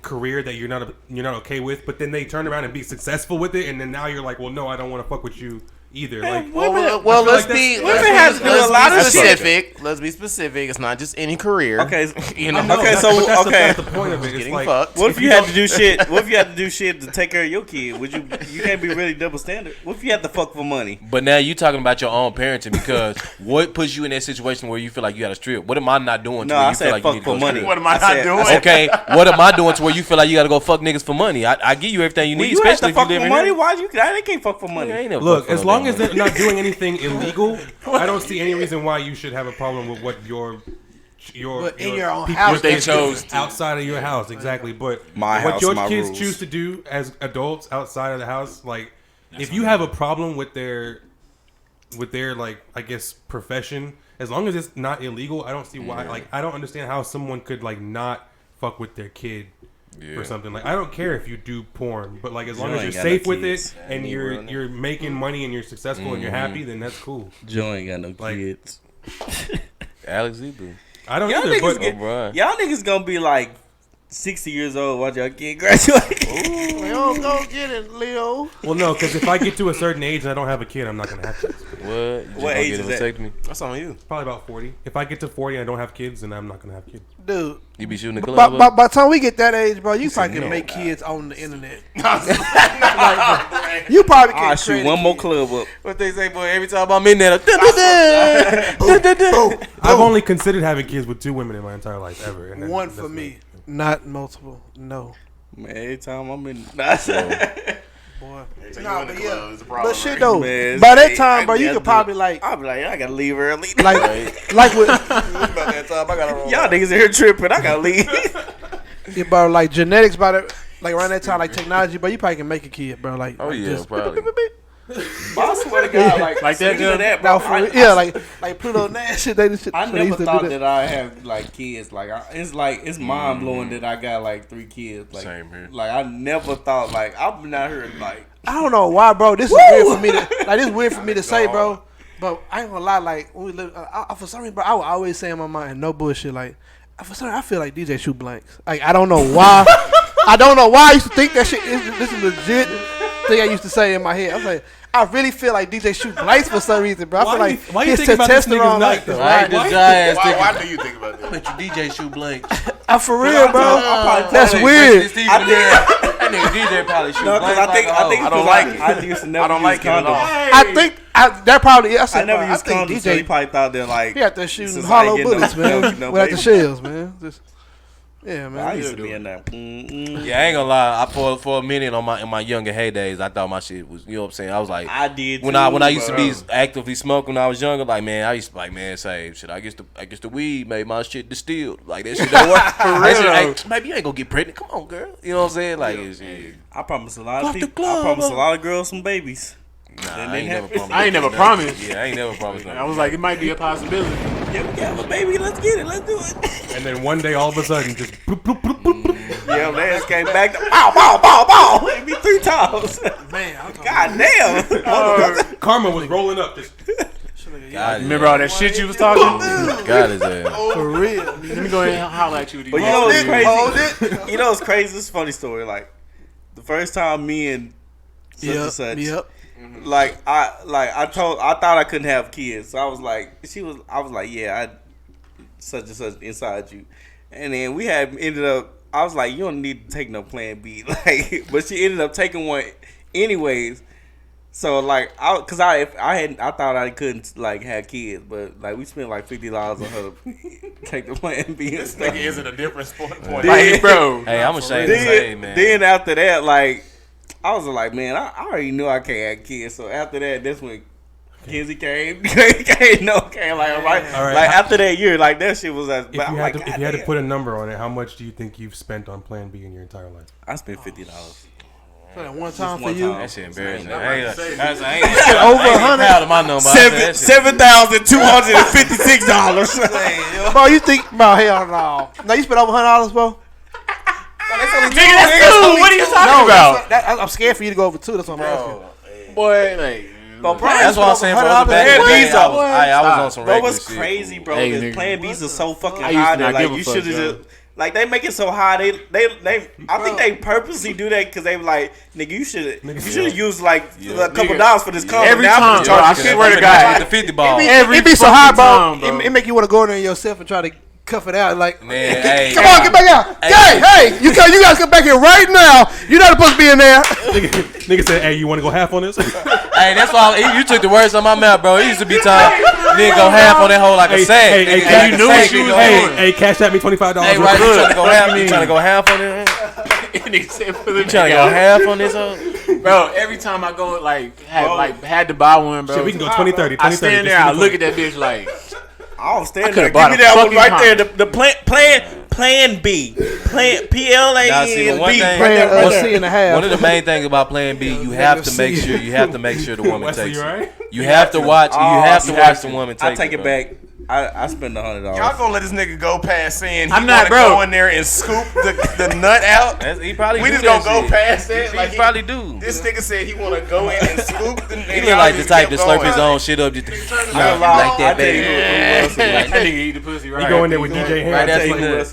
career that you're not okay with, but then they turn around and be successful with it, and then now you're like, well, no, I don't want to fuck with you either. Like, well, let's be specific. Let's be specific. It's not just any career. Okay, that's the point of it. It's like, fucked. What if you had to do shit? What if you had to do shit to take care of your kid? Would you? You can't be really double standard. What if you had to fuck for money? But now you talking about your own parenting because what puts you in that situation where you feel like you got to strip? What am I not doing? No, where I you said feel like fuck you need for to go money. strip? What am I not doing? Okay, what am I doing to where you feel like you got to go fuck niggas for money? I give you everything you need, You have especially to if you fuck live for in money. here. Why you? They can't fuck for money. look, as long as they're not doing anything illegal, I don't see any reason why you should have a problem with what your in your own people- house, what they chose to. outside of your house, exactly. But My what house, your my kids rules. choose to do as adults outside of the house, like if you have a problem with their like I guess profession, as long as it's not illegal, I don't see why. Like I don't understand how someone could like not fuck with their kid. For something like I don't care if you do porn, but like as long as you're safe with it and you're making money and you're successful and you're happy, then that's cool. Joe ain't got no kids. Alex either. I don't Y'all either, niggas, but y'all niggas gonna be like 60 years old watch y'all kid graduate. Leo, go get it, Leo. well, no, because if I get to a certain age and I don't have a kid, I'm not gonna have kids. What age age is is that? that? That's on you. Probably about 40. If I get to 40 and I don't have kids, then I'm not gonna have kids. Dude, You be shooting the club by up? the time we get that age, bro, you probably can make kids on the internet. Like, you probably can I'll shoot one more club up. What they say, boy? Every time I'm in there, I've only considered having kids with 2 women in my entire life ever. And One that's for not- me, not multiple. No, Man, every time I'm in, boy. Nah, but it's a problem. But shit though, Man, by that hey, time, bro, I you gotta could probably like, I'll be like, I gotta leave early. like with, About that time, I gotta roll. Y'all niggas in here tripping. I gotta leave. yeah, bro, like genetics, by the, like around that time, like technology, bro, you probably can make a kid, bro. Like, Oh like yeah, just- probably. I swear to God, like that, speaking of that, Now, bro. for real, yeah, like Pluto Nash shit. They just I they never used to do thought that I have like kids. Like it's mind blowing that I got like 3 kids. Like, Same here. Like I never thought like I've been out here like I don't know why, bro. This is weird for me to like. This is weird for me to say, bro. But I ain't gonna lie. Like when we live, for some reason, bro, I would always say in my mind, no bullshit. Like for some reason, I feel like DeeJay shoot blanks. Like I don't know why. I don't know why I used to think that shit. This is legit thing I used to say in my head. I was like, I really feel like DeeJay shoot blanks for some reason, bro. I feel like why you his think about this nigga's testosterone, night, like though? Right, this dry ass nigga. Why do you think about that? Bet you DJ shoot blank. for real, bro. That's That weird. nigga DJ probably shoot no, blank. because I think I don't like it. I used to never I don't use like it at all. condoms. I think that probably. I said, I never bro, used think condoms, so he DJ probably thought they're like he out there shooting since I hollow ain't getting bullets, man, no without the baby. shells, man. Just, yeah, man. I used to be in there. Yeah, I ain't gonna lie. For a minute in my younger heydays, I thought my shit was, you know what I'm saying. I was like, I did when too, I used to bro. be actively smoking when I was younger. Like man, I used to like man say shit. I guess the weed made my shit distilled. Like that shit don't work for real. Maybe you ain't gonna get pregnant. Come on, girl. You know what I'm saying? Like shit. I promised a lot Fuck of the people. club, I promised a huh? lot of girls some babies. Nah, I ain't never promised. I ain't never promised. Yeah, I ain't never promised. I was like, it might be a possibility. Yeah, we have a baby. Let's get it. Let's do it. And then one day, all of a sudden, just bloop, bloop, bloop, bloop, bloop. Yeah, they just came back. Bow. Hit me 3 times. Man, God damn. Karma was rolling up. Just, God, Remember all that shit you was talking? God is ass. for real. Let me go ahead and holler at you. But you know what's Hold crazy? You know what's crazy? This is a funny story. Like the first time me and such and such. Yep. Like I thought I couldn't have kids, so I was like, yeah, I such and such inside you, and then we had ended up. I was like, you don't need to take no plan B, like, but she ended up taking one anyways. So like, I thought I couldn't like have kids, but like we spent like $50 on her to take the plan B and This stuff. nigga is at a different point. Then- bro. Hey, I'm ashamed to say, man. Then after that, like, I was like, man, I already knew I can't have kids. So after that, that's when Kenzie came. Came like, right? All right. Like after that year, like that shit was. if you I'm had like, to, if God you had to damn. put a number on it, how much do you think you've spent on Plan B in your entire life? I spent $50. So that one time for one you. time. That shit embarrassing. Ain't I ain't Over proud of my number. $7,256. Bro, you think, bro, hell no. No, you spent over $100, bro? Nigga, that's two. What are you talking about? I'm scared for you to go over 2. That's what I'm asking. Boy, like, That's why I'm saying, bro. $100 Back in the day, B's I was on some Bro, regular what's shit. crazy, bro? Hey, is nigga. Plan B's are so fucking I used to high not that like give a you fuck, should have yo. just Like they make it so high. They I think they purposely do that because they were like, nigga, you should have used like a couple dollars for this condom. Every time, bro, I swear to God, the 50 ball. It be so high, bro. It make you want to go in there yourself and try to cuff it out. Like, man, hey, come on, get back out. Hey, you guys come back here right now. You're not supposed to be in there. Nigga said, hey, you want to go half on this? Hey, that's why you took the words on my mouth, bro. It used to be time nigga go half on that hole like a sack. Hey, you knew what you was doing. Hey, cash at me $25. Hey, right, you trying to go half? You trying to go half on it? You trying to go half on this hole? Bro, every time I go, had to buy one, bro. Shit, we can go 20-30. I stand there, I look at that bitch like, I don't stand there. Give me that one right there. The plan B. Plan PLAN B. One of the main things about Plan B, you have to make sure the woman takes it. You have to watch. You have to watch the woman take it. I take it back. I spend $100. Y'all gonna let this nigga go past saying he I'm not, wanna go in there and scoop the nut out? He probably we do just that gonna shit. go past that. He Like probably do. This nigga said he wanna go in and scoop the. He look like the type to slurp his own shit up. Just like that, baby. that nigga eat the pussy right. You go in there with DeeJay Right hands.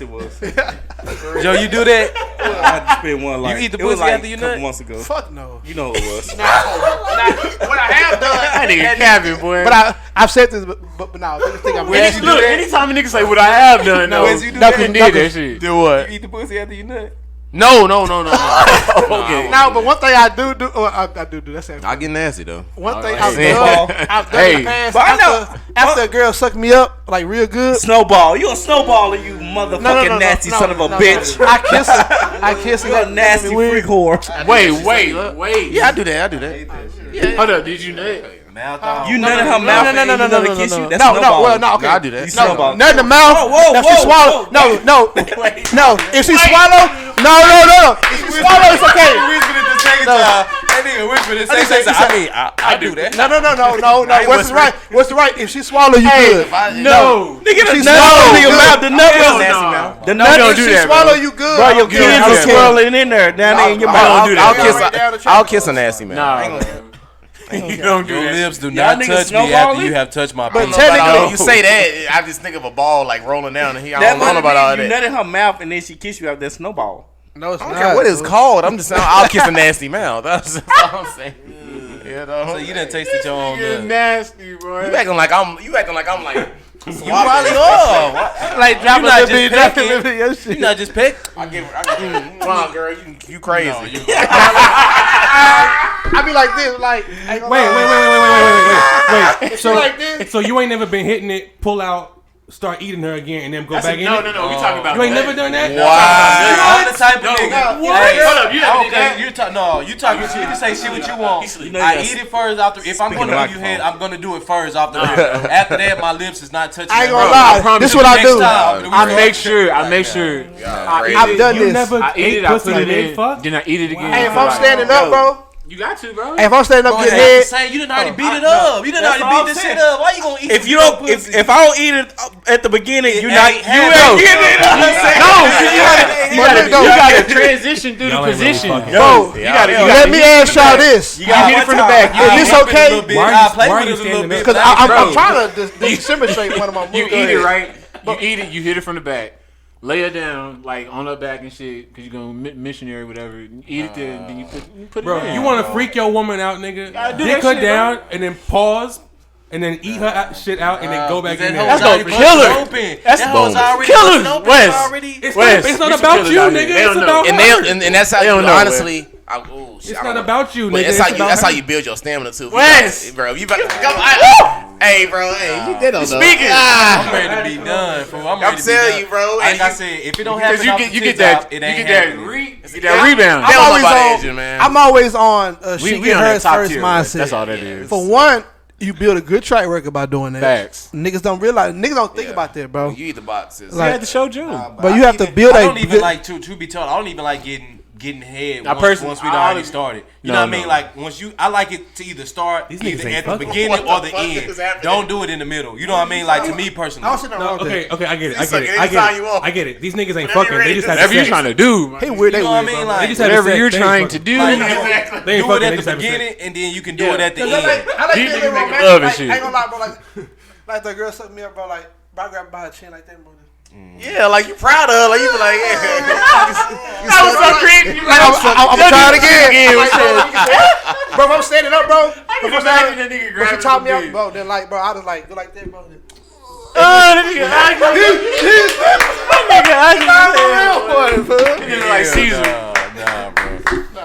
after you It was. Joe, you do that? I had to spend one. Like, You eat the it was pussy like after you a couple nut? months ago. Fuck no. You know what it was. What I have done. That nigga capping, boy. But I've said this, but now niggas think I'm Look, anytime a nigga say what I have done, no, Wes, you do nothing that? did that shit. Do what? You eat the pussy after you nut? No. Okay. No, but one thing I do, I do. That's it. I get nasty though. One thing I've done in the past But I know- after a girl sucked me up like real good. Snowball. You a snowballer, you motherfucking nasty son of a bitch. I kiss her. You a nasty freak whore. Wait. Yeah, I do that. Yeah. Hold up, did you nut? You nut in her mouth and you let her kiss you? That's No, snowball. well, no, okay. I do that. You snowball. Nut in the mouth. If she swallow, no. If she swallow, no. If she swallow, it's okay. That nigga whispered the same thing. I mean, I do that. No. What's the right? If she swallow, you good. No. Nigga, the She's nut swallowed. in your mouth. The nut was Hell nasty no. mouth. The No, nut don't if do she that, Swallow, you good. Bro, your kids are swirling in there down there in your mouth. I'll kiss a nasty man. Nah. You don't do Your that. lips do Y'all not niggas touch me after snowballing? you have touched my But penis. technically, You say that, I just think of a ball like rolling down, and I That don't know about all you that. nut in her mouth and then she kiss you out that snowball. No, it's I don't not. care what it's called. I'm just saying I'll kiss a nasty mouth. That's all I'm saying. You know? So you done tasted your own You're nut. nasty, boy. You acting like I'm like. You probably are. like You're not just dropping pecking. your shit. You not just pick. I give come on, girl, you crazy. I be like this, like Wait. So you ain't never been hitting it, pull out, start eating her again, and then go back in No, it? we talking about You ain't that. never done that? I'm the type of nigga. Hey, hold up, you haven't did that. You talking shit. You can say shit what you want. I eat it first after. If I'm gonna do you head, I'm gonna do it first off the rip. After that, my lips is not touching. I ain't that gonna rub. lie. This is what I do. I make sure. I've done You this. never I eat ate it, I pussy put it mid in, fuck? then I eat it again. Hey, if I'm standing up, bro. You got to, bro. Hey, if I'm standing up, Bro, getting that's head. insane. You done already beat it up. You done That's already all beat I'm this saying. shit up. Why you gonna eat? If you don't, if I don't eat it at the beginning, you ain't ain't half. getting it. You gotta transition through the Y'all ain't really position. fucking. Bro, You gotta let me ask y'all this. You got hit it from the back. Is this okay? Why are you standing up? Because I'm trying to demonstrate one of my moves. You eat it right. You eat it. You hit it from the back. Lay it down like on her back and shit, because you're gonna missionary whatever. Eat it there, and then you put it Bro, in. you want to freak your woman out, nigga? Gotta do Dick that her shit, down and then pause and then eat her shit out and then go back in there. That's no killer. That's killers. Wes. It's not about you, nigga. It's about her. And that's how They you don't know, honestly. It's not about you, But nigga. that's how you build your stamina too. Wes. Bro, you better come. Hey, bro. Hey, you did on Speaking. I'm ready to be done. Fool. I'm ready I'm to be telling done. you, bro. Like I said, if it don't happen, Because you get that rebound. They don't know about always Asian, man. I'm always on she We get on that hers top first tier. mindset. That's all that is. For one, you build a good track record by doing that. Facts. Niggas don't realize. Niggas don't think about that, bro. You eat the boxes. Like- You had to show June. But you have to build I a don't even good- like to be told. I don't even like getting head I once personally- we'd already started. You know what I mean? no. Like once I like it to either start niggas either ain't at the fucking. beginning What or the the fuck end. is happening? Don't do it in the middle. You know what I mean? Like to me personally. I don't see nothing wrong with that. Okay, I get it. I suck get it it. I anytime get you it. want. I get it. These niggas ain't Whenever fucking. you're They ready. just had Whatever you're sex. trying to do. He weird. They You know what I weird, mean? bro. Like They just had Whatever sex. you're They ain't trying to fucking. do. They ain't do fucking. it They at just the having sex. beginning and then you can do Yeah. it at the I end. like These being niggas make romantic. love and Like, shit. I ain't gonna lie, bro. Like the girl sucked me up, bro. Like, I grabbed by her chin like that, bro. Yeah, like you proud of her. Like you be like, yeah. That was so creepy. I'm trying again. Bro, if I'm standing up, bro. I can imagine that nigga Bro, she grabbing taught me the up, dick. bro. Then like, bro, I just like go like this, bro. Like Caesar. Nah, bro.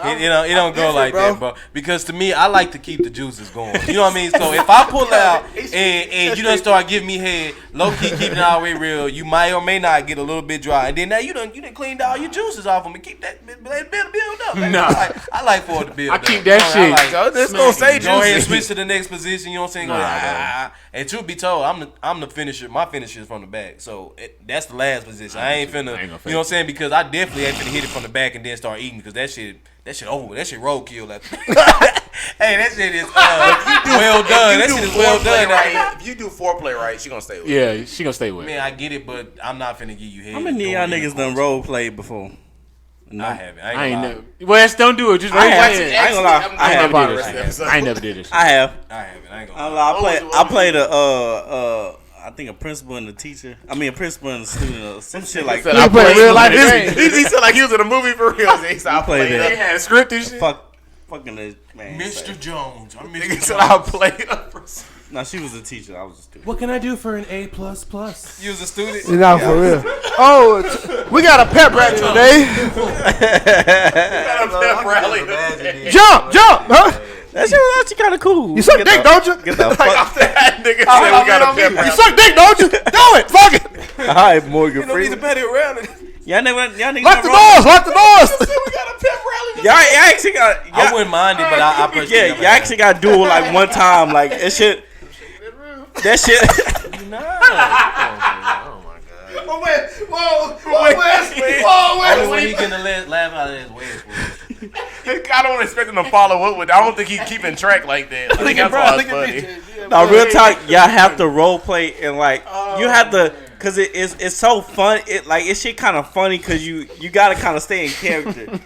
It don't go like that, bro. Because to me, I like to keep the juices going. You know what I mean? So if I pull out and you done start giving me head, low key keeping it all the way real, you might or may not get a little bit dry. And then now you done cleaned all your juices off them and keep that build up. Like, Nah. I like for it to build I up. keep that shit. Let's go say Go ahead and juicy. switch to the next position. You know what I'm saying? And truth be told, I'm the finisher. My finisher is from the back, so that's the last position. I ain't finna. You know what I'm saying? Because I definitely ain't finna hit it from the back and then start eating because that shit over. That shit roadkill. Hey, that shit is well done. That shit is well done. Right, if you do foreplay right, she gonna stay with you. Yeah, she gonna stay with. Man, I get it, but I'm not finna give you head. How many of y'all niggas done role played before? No. I haven't. I ain't never. Well, don't do it. Just raise your hand. I ain't gonna lie. I never have. did this. I ain't never did this. I have. I haven't. I ain't I gonna ain't lie. gonna lie. I played a I think a principal and a teacher. I mean a principal and a student or some shit like that. I played real life. He said like he was in a movie for real. I played played that. They had a script and shit. Fucking the man. Mr. Jones. I'm Nigga Mr. said I played. No, she was a teacher. I was a student. What can I do for an A++? You was a student? No, for real. Oh, we got a pep rally today. Jump, huh? That shit was actually kind of cool. You suck dick, don't you? Get the fuck. That nigga said we got a pep You rally. suck dick, don't you? Do it. Fuck it. All right, Morgan You know, he's a Freeman. petty around it. Y'all niggas Lock the doors. Lock the doors. We got a pep rally. Y'all actually got. I wouldn't mind it, but I personally Yeah, never y'all actually got to do it like one time. Like that shit. That shit. Only way he can laugh out of his way. I don't expect him to follow up with. I don't think he's keeping track like that. I think that's why it's funny. No, real talk. Y'all have to role play and like you have to, cause it's so fun. It shit kind of funny cause you gotta kind of stay in character.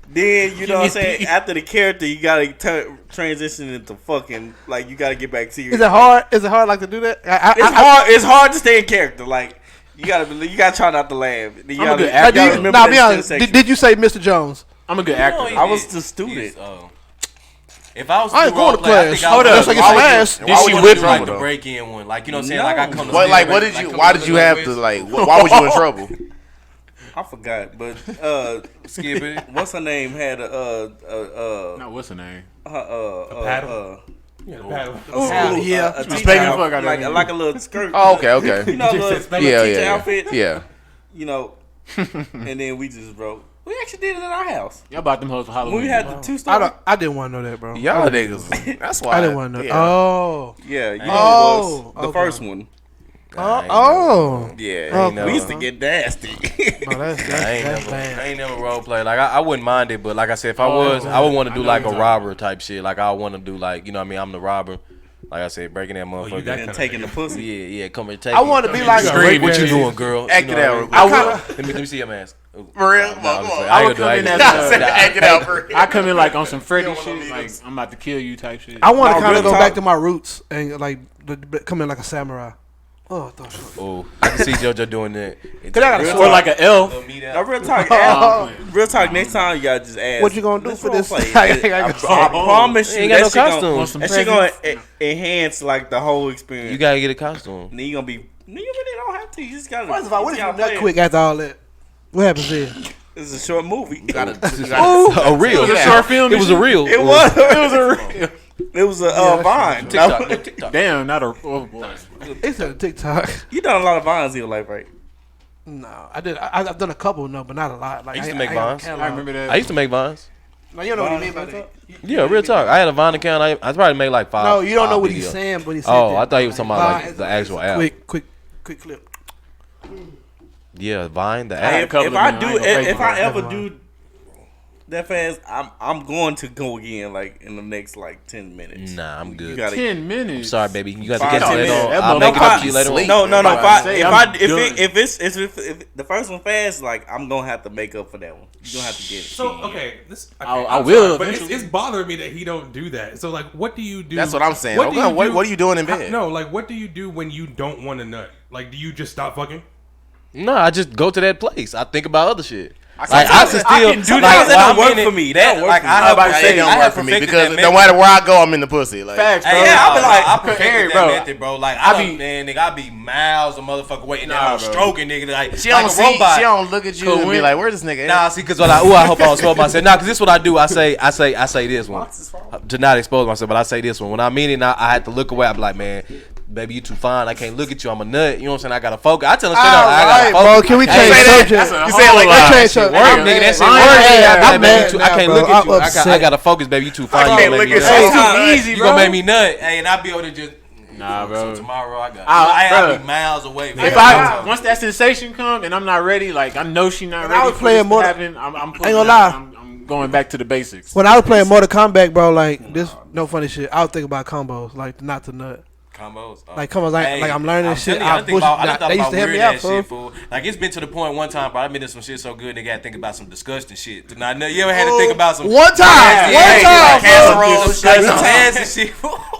Then you know what I'm saying. After the character, you gotta transition into fucking like you gotta get back to your. Is it hard? Is it hard like to do that? It's hard to stay in character. Like you gotta try not to laugh. You I'm a good gotta actor. remember Nah, that be honest. section. Did you say Mr. Jones? I'm a good actor. I was the student. If I was I ain't going to class. Hold That's like it's class. Did she with like the break-in one? Like, you know what I'm saying? Like I come to What did you? Why did you have to like? Why was you in trouble? I forgot, but skip it. what's her name had No, what's her name? paddle? Yeah, the paddle. Yeah. a Spanking teacher the fuck out of her. like a little skirt. Oh, okay. You know, a little teacher outfit. Yeah. You know, and then we just broke. We actually did it in our house. Y'all bought them hoes for Halloween. When we had the 2 story. I didn't want to know that, bro. Y'all niggas. That's why I didn't want to know. yeah. Oh. Yeah, you know Oh, it was the okay. first one. Oh. Yeah, Okay. we used to get nasty. No, that's bad. I ain't never role play. Like I wouldn't mind it, but like I said, if I was, I would want to do like a robber type shit. Like I want to do like, you know what I mean? I'm the robber. Like I said, breaking that motherfucker. And taking the pussy. Yeah, come and take I it. want to be like Scream, a what you doing, girl? Act You it know out. what I mean? I would. Let me see your mask. Ooh. For real? No, Come I'm just on. saying, I I would ain't come gonna in do as that. Act it out for real. I come in like on some Freddy You don't wanna shit. be Like this. I'm about to kill you type shit. I want to No, kind of real go talk. back to my roots and like come in like a samurai. Oh, I thought so. Oh, I can see JoJo doing that. Cause I got Or like an elf. Now, real talk. Oh. Real talk. Next time, y'all just ask. What you gonna do let's for role this? play. I I promise you, Ain't got no that shit gonna, costume. Want some that shit gonna presents? enhance like the whole experience. You gotta get a costume. Then you gonna be. You really don't have to. You just gotta. First of all, what if you gotta nut play it. quick after all that? What happens then? This is a short movie. A reel. It was a short film. It was a reel. It was. It was a. It was a Vine. TikTok. TikTok. Damn, not a. Oh boy. It's a TikTok. You done a lot of Vines in your life, right? No, I did. I've done a couple, no, but not a lot. Like I used to make ain't got a Vines. catalog. I remember that. I used to make vines. No, you don't know what he mean by that. Yeah, real talk. I had a Vine account. I probably made like 5. No, you don't know 5 what he's videos. saying, but he said. Oh, that. I thought he was talking about like Vine, the actual app. Quick clip. Yeah, Vine, the Hey, app. if couple I of them, do, I ain't gonna if fake I it. ever do that fast, I'm going to go again, like in the next like 10 minutes. Nah, I'm You good. gotta 10 minutes. Sorry, baby. You got to 5 get to minutes. that on. That I'll make it up to you motherfucker later on. sleep. No. If I'm the first one fast, like I'm gonna have to make up for that one. You gonna have to get it. So okay, this I I'm will sorry, but eventually. it's bothering me that he don't do that. So like, what do you do? That's what I'm saying. What do you do? What are you doing in bed? No, like, what do you do when you don't want to nut? Like, do you just stop fucking? No, I just go to that place. I think about other shit. I can do that. That don't work for me. That don't work for me. I don't work for me because no matter where I go, I'm in the pussy. Like, facts, bro. Yeah, I'll be like, I prepared bro. that method, bro. Like, I be miles of motherfucker waiting there, I'm stroking nigga like she don't like a robot. She don't look at you and be like, "Where's this nigga?" Nah, see, cause I hope I don't expose myself. Nah, cause this is what I do. I say this one to not expose myself, but I say this one when I mean it. I had to look away. I be like, man. Baby, you too fine. I can't look at you. I'm a nut. You know what I'm saying? I gotta focus. I tell them straight up. I gotta focus. Bro, can we change subject? You say it like that. Change subject. Nigga, that shit work. I can't look at you. I gotta focus, baby. You too fine. I can't look at you. It's too easy, You bro. gonna make me nut. Hey, and I'll be able to just. Nah, bro. So tomorrow I got. I'll be miles away. If once that sensation come and I'm not ready, like I know she not ready. I was playing more. I'm ain't gonna lie. I'm going back to the basics. When I was playing Mortal Kombat, bro, like this, no funny shit. I was thinking about combos, like not to nut. Combos. Like combos, like I'm learning shit. I They used to help me out, fool. Like it's been to the point one time, bro. I've been in some shit so good, nigga. I think about some disgusting shit. You ever had to think about some one time, casseroles, and shit.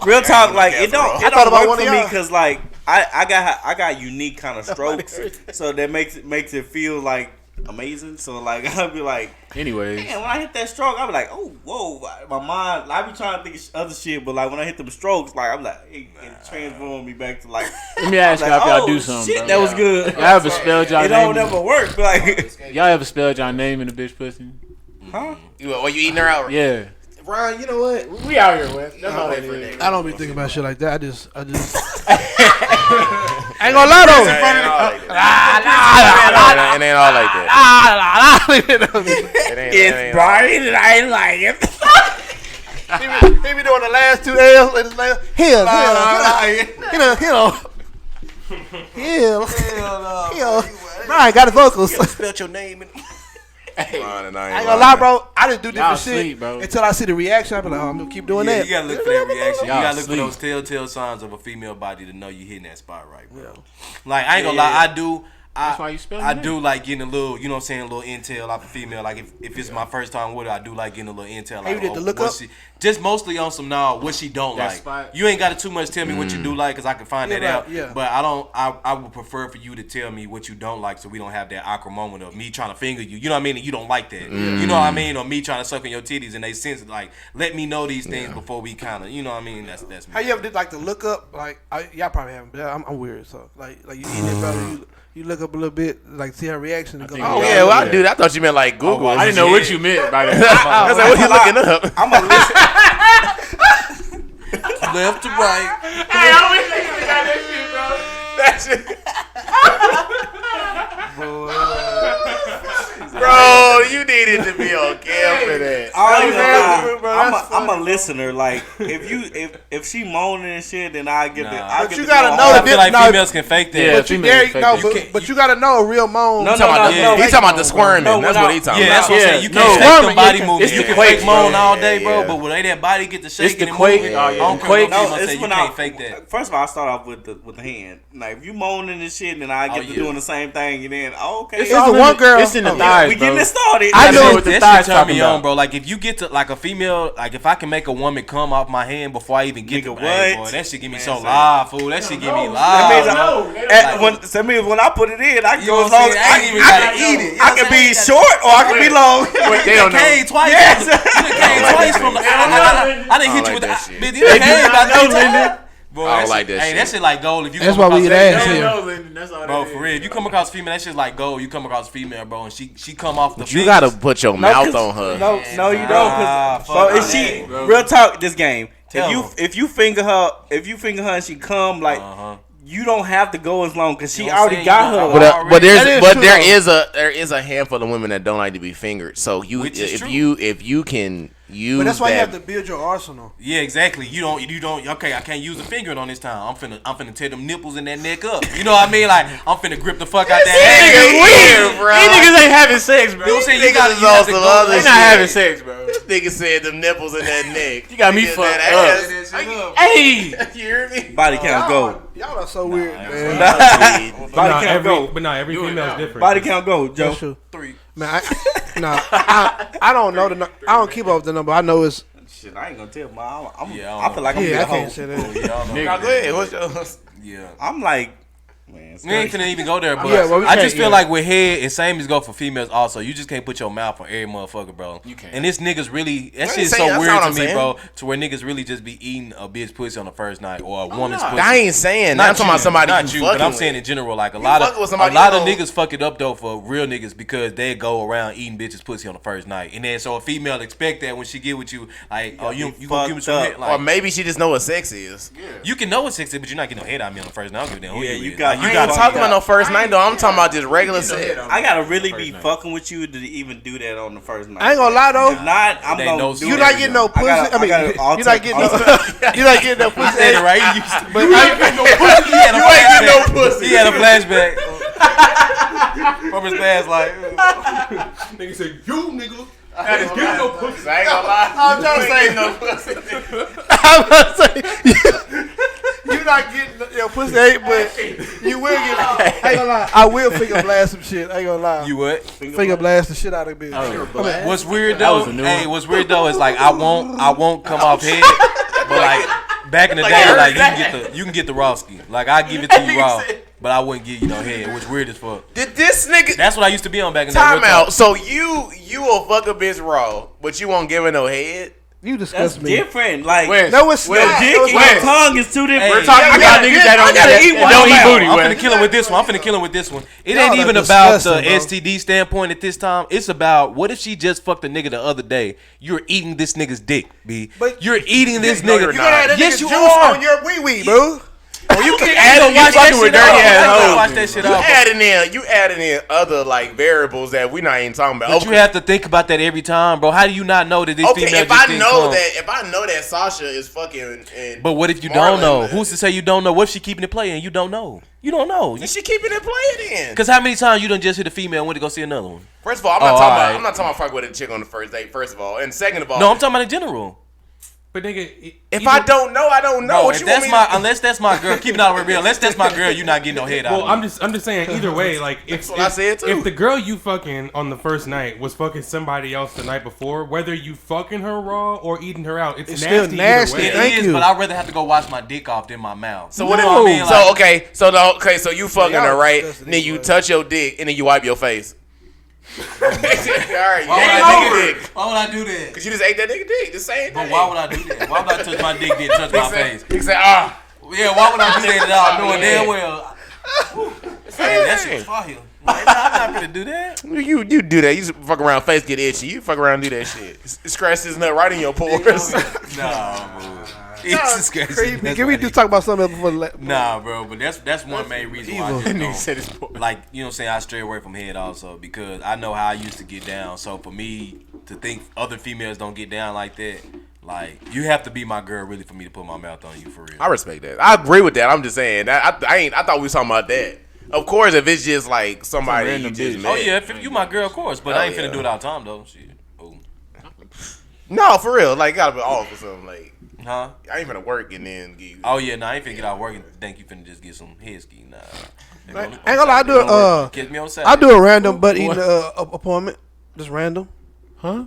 Real talk, like it don't about work for me because like I got unique kind of strokes, so that makes it feel like amazing. So like I'll be like, anyways, man, when I hit that stroke, I'll be like, oh, whoa, my mind. I be trying to think of other shit, but like when I hit them strokes, like I'm like, it transform me back to like. Let me ask y'all if y'all do something. Shit, bro. that was good. Y'all ever spelled y'all it name? don't never work. Like, y'all ever spelled y'all name in a bitch pussy? huh? You eating her out? Yeah. Ryan, you know what? We out here, Wes. That's all it is. I don't be thinking about shit like that. I just. I ain't gonna lie though. It ain't all like that. It's bright and I ain't like it. He be doing the last two L's in his name. Hill. Brian got the vocals. Spelled your name in. I ain't gonna lie, bro. I just do different shit bro. until I see the reaction. I be like, oh, I'm gonna keep doing that. You gotta look for that reaction. You Y'all gotta look for sleep. those telltale signs of a female body to know you hitting that spot right, bro. Like I ain't gonna lie, That's why you spell I your do like getting a little, you know what I'm saying, a little intel off a female. Like if it's my first time with her, I do like getting a little intel. Like, you did the look what up? just mostly on some what she don't That like. spot. You ain't got to too much tell me what you do like, cause I can find that right, out. yeah. But I would prefer for you to tell me what you don't like, so we don't have that awkward moment of me trying to finger you. You know what I mean? And you don't like that. You know what I mean? Or me trying to suck on your titties and they sense like, let me know these things before we kind of, you know what I mean? That's me. How you ever did like the look up? Like y'all probably haven't, but I'm weird. So like you eating it, bro. You look up a little bit, like see her reaction. And go, Oh yeah, well I do that. I thought you meant like Google. I didn't know what you meant by that. I was like, what are you looking up? I'm a listen. Left to right. Hey, I wish they could have got that shit, bro. Bro, you needed to be on cam for that. I'm a listener. Like if she moaning and shit, then I get the. But you gotta know I feel like females can fake that. Yeah, But you but you gotta know a real moan. No. He's talking about the squirming. That's what he's talking Yeah, that's about. what I'm saying. You No, can't fake them body it's movements. the You can quake, fake moan bro. all day, bro. Yeah. But when that body get to shaking the and quake. moving, Oh, yeah. on Quake. criminal No, say it's you when can't fake that. First of all, I start off with the hand. Like if you moaning and shit, then I get to doing the same thing, and then okay. It's the one girl. It's in the thighs, we bro. getting it started. I know what the That thighs shit turn talking me about. on, bro. Like if you get to like a female, like if I can make a woman come off my hand before I even get Nigga, to hey, what? boy, that shit get me Man, so say- live, fool. That shit get me That live. means when I put it in, I can You go know as what long I'm as saying? I ain't even gotta eat it. You know I what can I'm be saying? short or I can be long. They don't know. Came twice. Yes. You done came twice from the. I didn't hit you like with that the. shit. Bitch, you done came about know, 3 Linda. times. Bro, I don't like that Hey, shit. that shit like gold. If you That's come why we across eat that ass female- here. That's all Bro, that for is. real, if you come across female, that shit's like gold. You come across female, bro, and she come off the. But you bench. gotta put your mouth on her. No, you don't. Cause, fuck so if that, she bro. real talk this game. Tell If you finger her and she come like you don't have to go as long because she You know what I'm already saying? got You her. know, But there true, is a handful of women that don't like to be fingered. So Which is true. if you can use But that's why you that, have to build your arsenal. Yeah, exactly. You don't. Okay, I can't use a finger on this time. I'm finna tear them nipples and that neck up. You know what I mean? Like I'm finna grip the fuck out that nigga ass. weird, bro. These niggas ain't having sex, bro. You know what I'm saying? Niggas You gotta is you have also to go. other They shit. not having sex, bro. This nigga said them nipples in that neck. You got me Nigga, fucked that up. ass. Hey, You hear me? Body count go. Y'all are so weird, man. Body count go. But nah, every female is different. Body count go, Joe. That's true. 3. Man, I don't know the. I don't keep up with the number. I know it's. Shit, I ain't gonna tell my. Yeah, I feel like I'm Yeah, I a hoe. can't say that. Now, go ahead. What's your? Yeah. I'm like, man. man. We ain't finna even go there, but well, I just feel like with head, and same as go for females also. You just can't put your mouth on every motherfucker, bro. You can't. And this niggas really, that shit is so weird to me, bro. To where niggas really just be eating a bitch pussy on the first night or a woman's pussy. I ain't saying that. I'm talking about somebody not you, but I'm saying in general, like a lot of niggas fuck it up though for real niggas because they go around eating bitches pussy on the first night, and then so a female expect that when she get with you, like, oh, you gonna give me some head, like, or maybe she just know what sex is. Yeah. You can know what sex is, but you're not getting no head on me on the first night. I don't give a damn who you got. You ain't talking about no first night though. I'm talking about just regular sex. I gotta really be fucking with you to even do that on the first night. I ain't gonna lie though. If not, I'm gonna do you not getting no pussy. I mean, you're not getting no. You're not getting no pussy. I said it right. You used to, but you ain't getting no pussy. You ain't getting no pussy. He had a flashback from his past, like nigga said, "You nigga." I ain't getting no pussy. I ain't gonna lie. I'm trying to say no pussy. I'm about to say you not getting your pussy ate, but you will get. I ain't gonna lie. I will finger blast some shit. I ain't gonna lie. You what? Finger blast the shit out of bitch. What's weird though? Hey, what's weird though is like I won't come off head, but like back in the day, like you can get the raw ski. Like I give it to you raw. But I wouldn't give you no head, which weird as fuck. Did this nigga? That's what I used to be on back in the day. Time out. So you will fuck a bitch raw, but you won't give her no head? You disgust me. Different. Like no, it's not. Dick and your tongue is two different. We're talking about niggas that don't eat booty. I'm finna kill him with this one. I'm finna kill him with this one. It ain't even about the STD standpoint at this time. It's about what if she just fucked a nigga the other day? You're eating this nigga's dick, B. But you're eating this nigga. You gotta have that nigga's juice on your wee-wee, bro. Oh, you can add you fucking with dirty ass watch that shit you adding in other like variables that we not even talking about. But you have to think about that every time, bro. How do you not know that these females if I know that Sasha is fucking but what if you don't know? Who's to say you don't know? What if she keeping it playing? You don't know. You don't know. Is she keeping it playing then? Because how many times you done just hit a female and went to go see another one? First of all, I'm not talking about fucking with a chick on the first date. First of all, and second of all, no, I'm talking about in general. But nigga, if I don't know, I don't know. Bro, unless that's my girl, keep it all real. Unless that's my girl, you not getting no head out. Well, I'm just saying. Either way, like if the girl you fucking on the first night was fucking somebody else the night before, whether you fucking her raw or eating her out, it's nasty. Still nasty. It is, but I'd rather have to go wash my dick off than my mouth. So what do I mean? Like, so you fucking her right, and then you touch your dick, and then you wipe your face. Alright, why would I do that? Because you just ate that nigga dick. The same thing. But why would I do that? Why would I touch my dick then touch my face? He said, yeah, why would I do that at all? Knowing damn well. Hey, that shit's fire. I'm not gonna do that. You do that. You just fuck around, face get itchy. You fuck around, do that shit. Scratch this nut right in your pores. Nah, bro. It's crazy. Can we just talk about something else before? Nah, bro. But that's one main reason why I just don't. Like, you know what I'm saying? I stray away from head also because I know how I used to get down. So for me to think other females don't get down like that, like you have to be my girl really for me to put my mouth on you for real. I respect that. I agree with that. I'm just saying that I thought we was talking about that. Of course, if it's just like somebody you just met. Oh yeah, if you my girl, of course. But I ain't finna do it all the time though. Shit. Oh. No, for real. Like, gotta be off or something. Like, huh? I ain't finna work and then give you. Oh yeah, I ain't finna get out work and think you finna just get some head ski. Nah. I ain't gonna lie. I do a random butt eating appointment. Just random. Huh?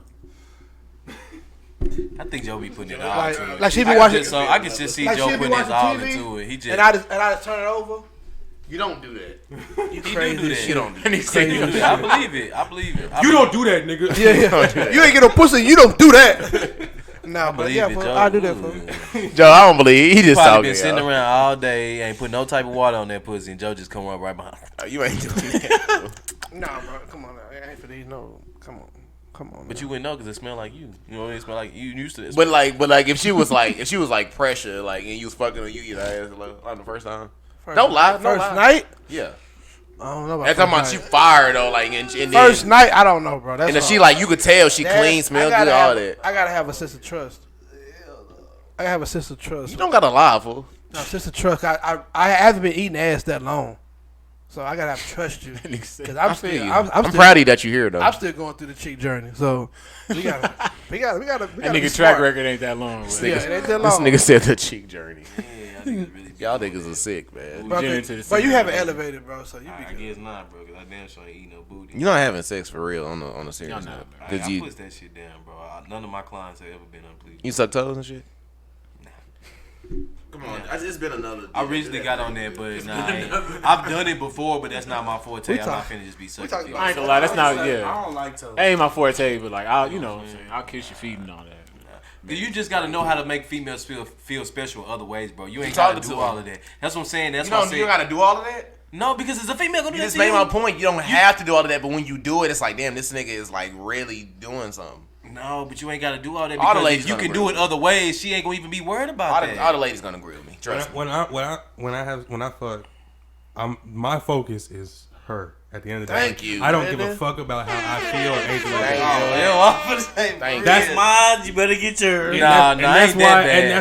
I think Joe be putting it all into it. Like she be watching. I can just see Joe putting his all into it. He just and I just turn it over. You don't do that. You do that. You don't do that. I believe it. You don't do that, nigga. Yeah. You ain't get no pussy. You don't do that. Nah, but yeah, I do that for Joe. I don't believe he just talking. Been sitting around all day, ain't put no type of water on that pussy, and Joe just come up right behind. You ain't doing that. Nah, bro, come on, I ain't for these. No, come on. But you wouldn't know because it smell like you. You know, it smell like you used to this. But like, if she was like pressure, like, and you was fucking her, you eat her ass on the first time. Don't lie. First night? Yeah. I don't know about that's talking about she fired though, like and first night. I don't know, bro. That's and then she like you could tell she clean, smell good, all that. I gotta have a sense of trust. I gotta have a sense of trust. You don't gotta lie, fool. No, sense of trust. I haven't been eating ass that long, so I gotta have trust you. Because I'm proud of you that you here though. I'm still going through the cheek journey, so we gotta. That nigga track record ain't that long. Yeah, it ain't that long. This nigga said the cheek journey. Y'all niggas are sick, man. But you haven't elevated, bro. So you be. I guess not, bro. Cause I damn sure ain't eat no booty. You're not having sex for real on the serious note. I push that shit down, bro. None of my clients have ever been unpleased. You suck toes and shit. Come on, it's been another. I recently got on there, but I've done it before, but that's not my forte. I'm not finna just be such. I ain't gonna lie, that's not. Yeah, I don't like to. That ain't my forte, but like, you know what I'm saying, I'll kiss your feet and all that. You just gotta know how to make females feel special other ways, bro. You ain't gotta do all of that. That's what I'm saying. That's what I'm saying. You gotta do all of that. No, because it's a female gonna do that. You just made my point. You don't have to do all of that, but when you do it, it's like, damn, this nigga is like really doing something. No, but you ain't gotta do all that. All the because ladies if you can do it other ways, she ain't gonna even be worried about that. All the ladies gonna agree with me. Trust me. When I fuck, my focus is her. At the end of the day, Thank you. I don't give a fuck about how I feel or anything like that. That's mine. You better get yours. And that's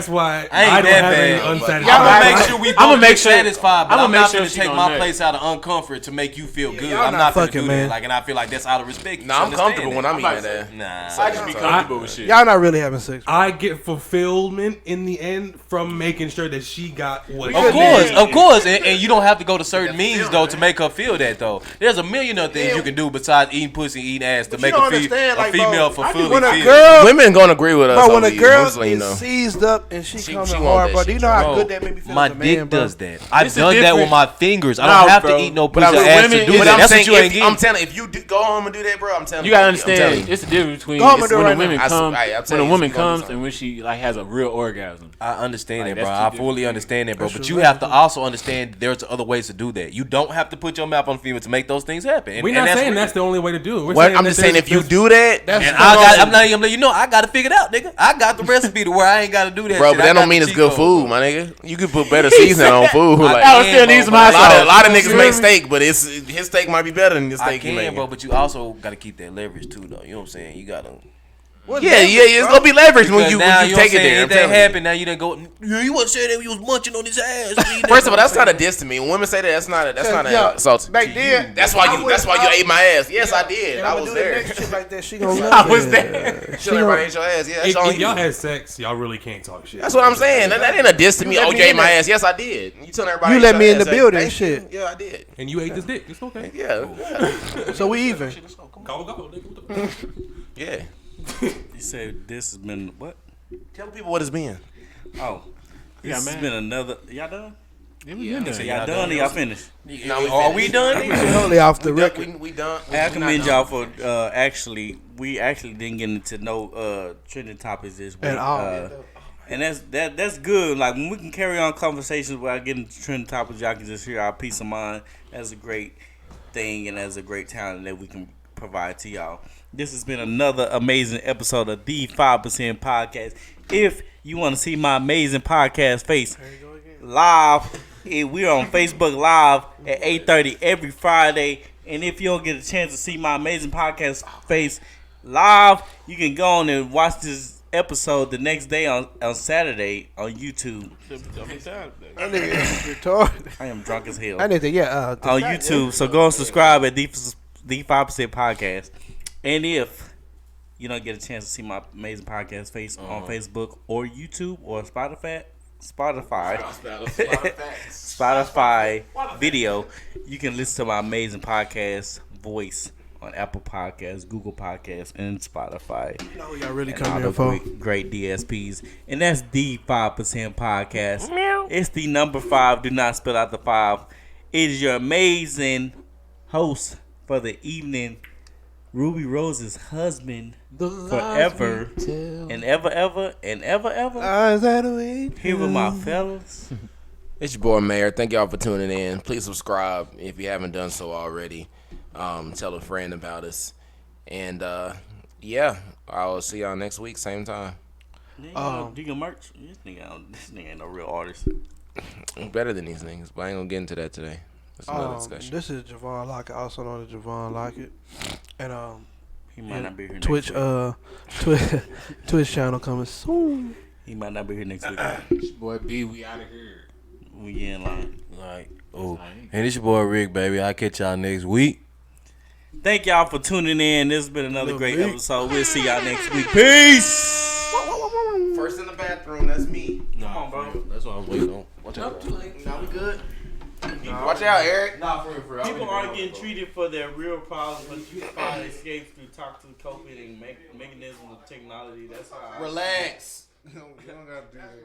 why I don't have any unsatisfied. I'm gonna make sure satisfied, but I'm not gonna take my place out of uncomfort to make you feel good. I'm not gonna do that. Like, and I feel like that's out of respect. Nah, I'm comfortable when I'm eating that. Nah, I just be comfortable with shit. Y'all not really having sex. I get fulfillment in the end from making sure that she got what. Of course, and you don't have to go to certain means though to make her feel that though. There's a million other things you can do besides eating pussy, eating ass to make a female fulfilling feel. Women gonna agree with us. Bro, when a girl is seized up and she comes hard, bro, do you know how good that made me feel? My dick does that. I've done that with my fingers. I don't have to eat no pussy ass to do that. That's what you ain't getting. I'm telling you, if you go home and do that, bro, I'm telling you. You gotta understand, it's the difference between when a woman comes and when she like has a real orgasm. I understand that, bro. I fully understand that, bro. But you have to also understand there's other ways to do that. You don't have to put your mouth on the female to make those things happen. We're not saying that's the only way to do it. I'm just saying if you do that, I'm not even. You know, I got to figure it out, nigga. I got the recipe to where I ain't got to do that. Bro, but that don't mean it's good food, my nigga. You can put better seasoning on food. Like, I still need some hot sauce. A lot of niggas make steak, but his steak might be better than the steak you make. Bro, but you also got to keep that leverage too, though. You know what I'm saying? You got to. It's gonna be leverage when you take it there. If that happened, now you done go. You wasn't saying that you was munching on his ass. First of all, that's not a diss to me. When women say that, that's not an insult. Back then, that's why you ate my ass. Yes, I did. I was there. Shit like that, she gonna I was there. Should everybody ate your ass? Yeah, that's if y'all had sex, y'all really can't talk shit. That's what I'm saying. That ain't a diss to me. Oh, you ate my ass. Yes, I did. You telling everybody you let me in the building and shit. Yeah, I did. And you ate this dick. It's okay. Yeah. So we even. Go. Yeah. You said this has been what? Tell people what it's been. Oh, this has been another. Y'all done? Y'all done or y'all finished? Are we done? Totally off the record. We done. I commend y'all for we actually didn't get into no trending topics this week. At all. And that's good. Like when we can carry on conversations without getting to trending topics, y'all can just hear our peace of mind. That's a great thing, and that's a great talent that we can provide to y'all. This has been another amazing episode of the 5% Podcast. If you want to see my amazing podcast face live, we're on Facebook Live at 8:30 every Friday. And if you don't get a chance to see my amazing podcast face live, you can go on and watch this episode the next day on Saturday on YouTube. That nigga is retarded. I am drunk as hell. I need to on YouTube. So go and subscribe at the 5% Podcast. And if you don't get a chance to see my amazing podcast face on Facebook or YouTube or Spotify video, you can listen to my amazing podcast voice on Apple Podcasts, Google Podcasts, and Spotify. You know y'all really come here for great DSPs. And that's the 5% Podcast. It's the number 5. Do not spell out the 5. It is your amazing host for the evening, Ruby Rose's husband, forever and ever. Here with my fellas. It's your boy Mayor. Thank y'all for tuning in. Please subscribe if you haven't done so already. Tell a friend about us. And I'll see y'all next week, same time. Do you merch? This nigga ain't no real artist. Better than these niggas, but I ain't gonna get into that today. That's another discussion. This is Johvan Lockett, also known as Johvan Lockett. And he might not be here Twitch next week. Twitch channel coming soon. He might not be here next week. Boy B, we out of here. We in line. Like, and it's your boy Rick, baby. I'll catch y'all next week. Thank y'all for tuning in. This has been another great episode. We'll see y'all next week. Peace. First in the bathroom, that's me. Come on, bro. That's what I was waiting on. Watch out. Now we good. Watch out, Eric. Nah, for real. People aren't getting treated for their real problems, but you find escapes through talk to the coping and mechanisms of technology. That's how. Relax. You don't gotta do that.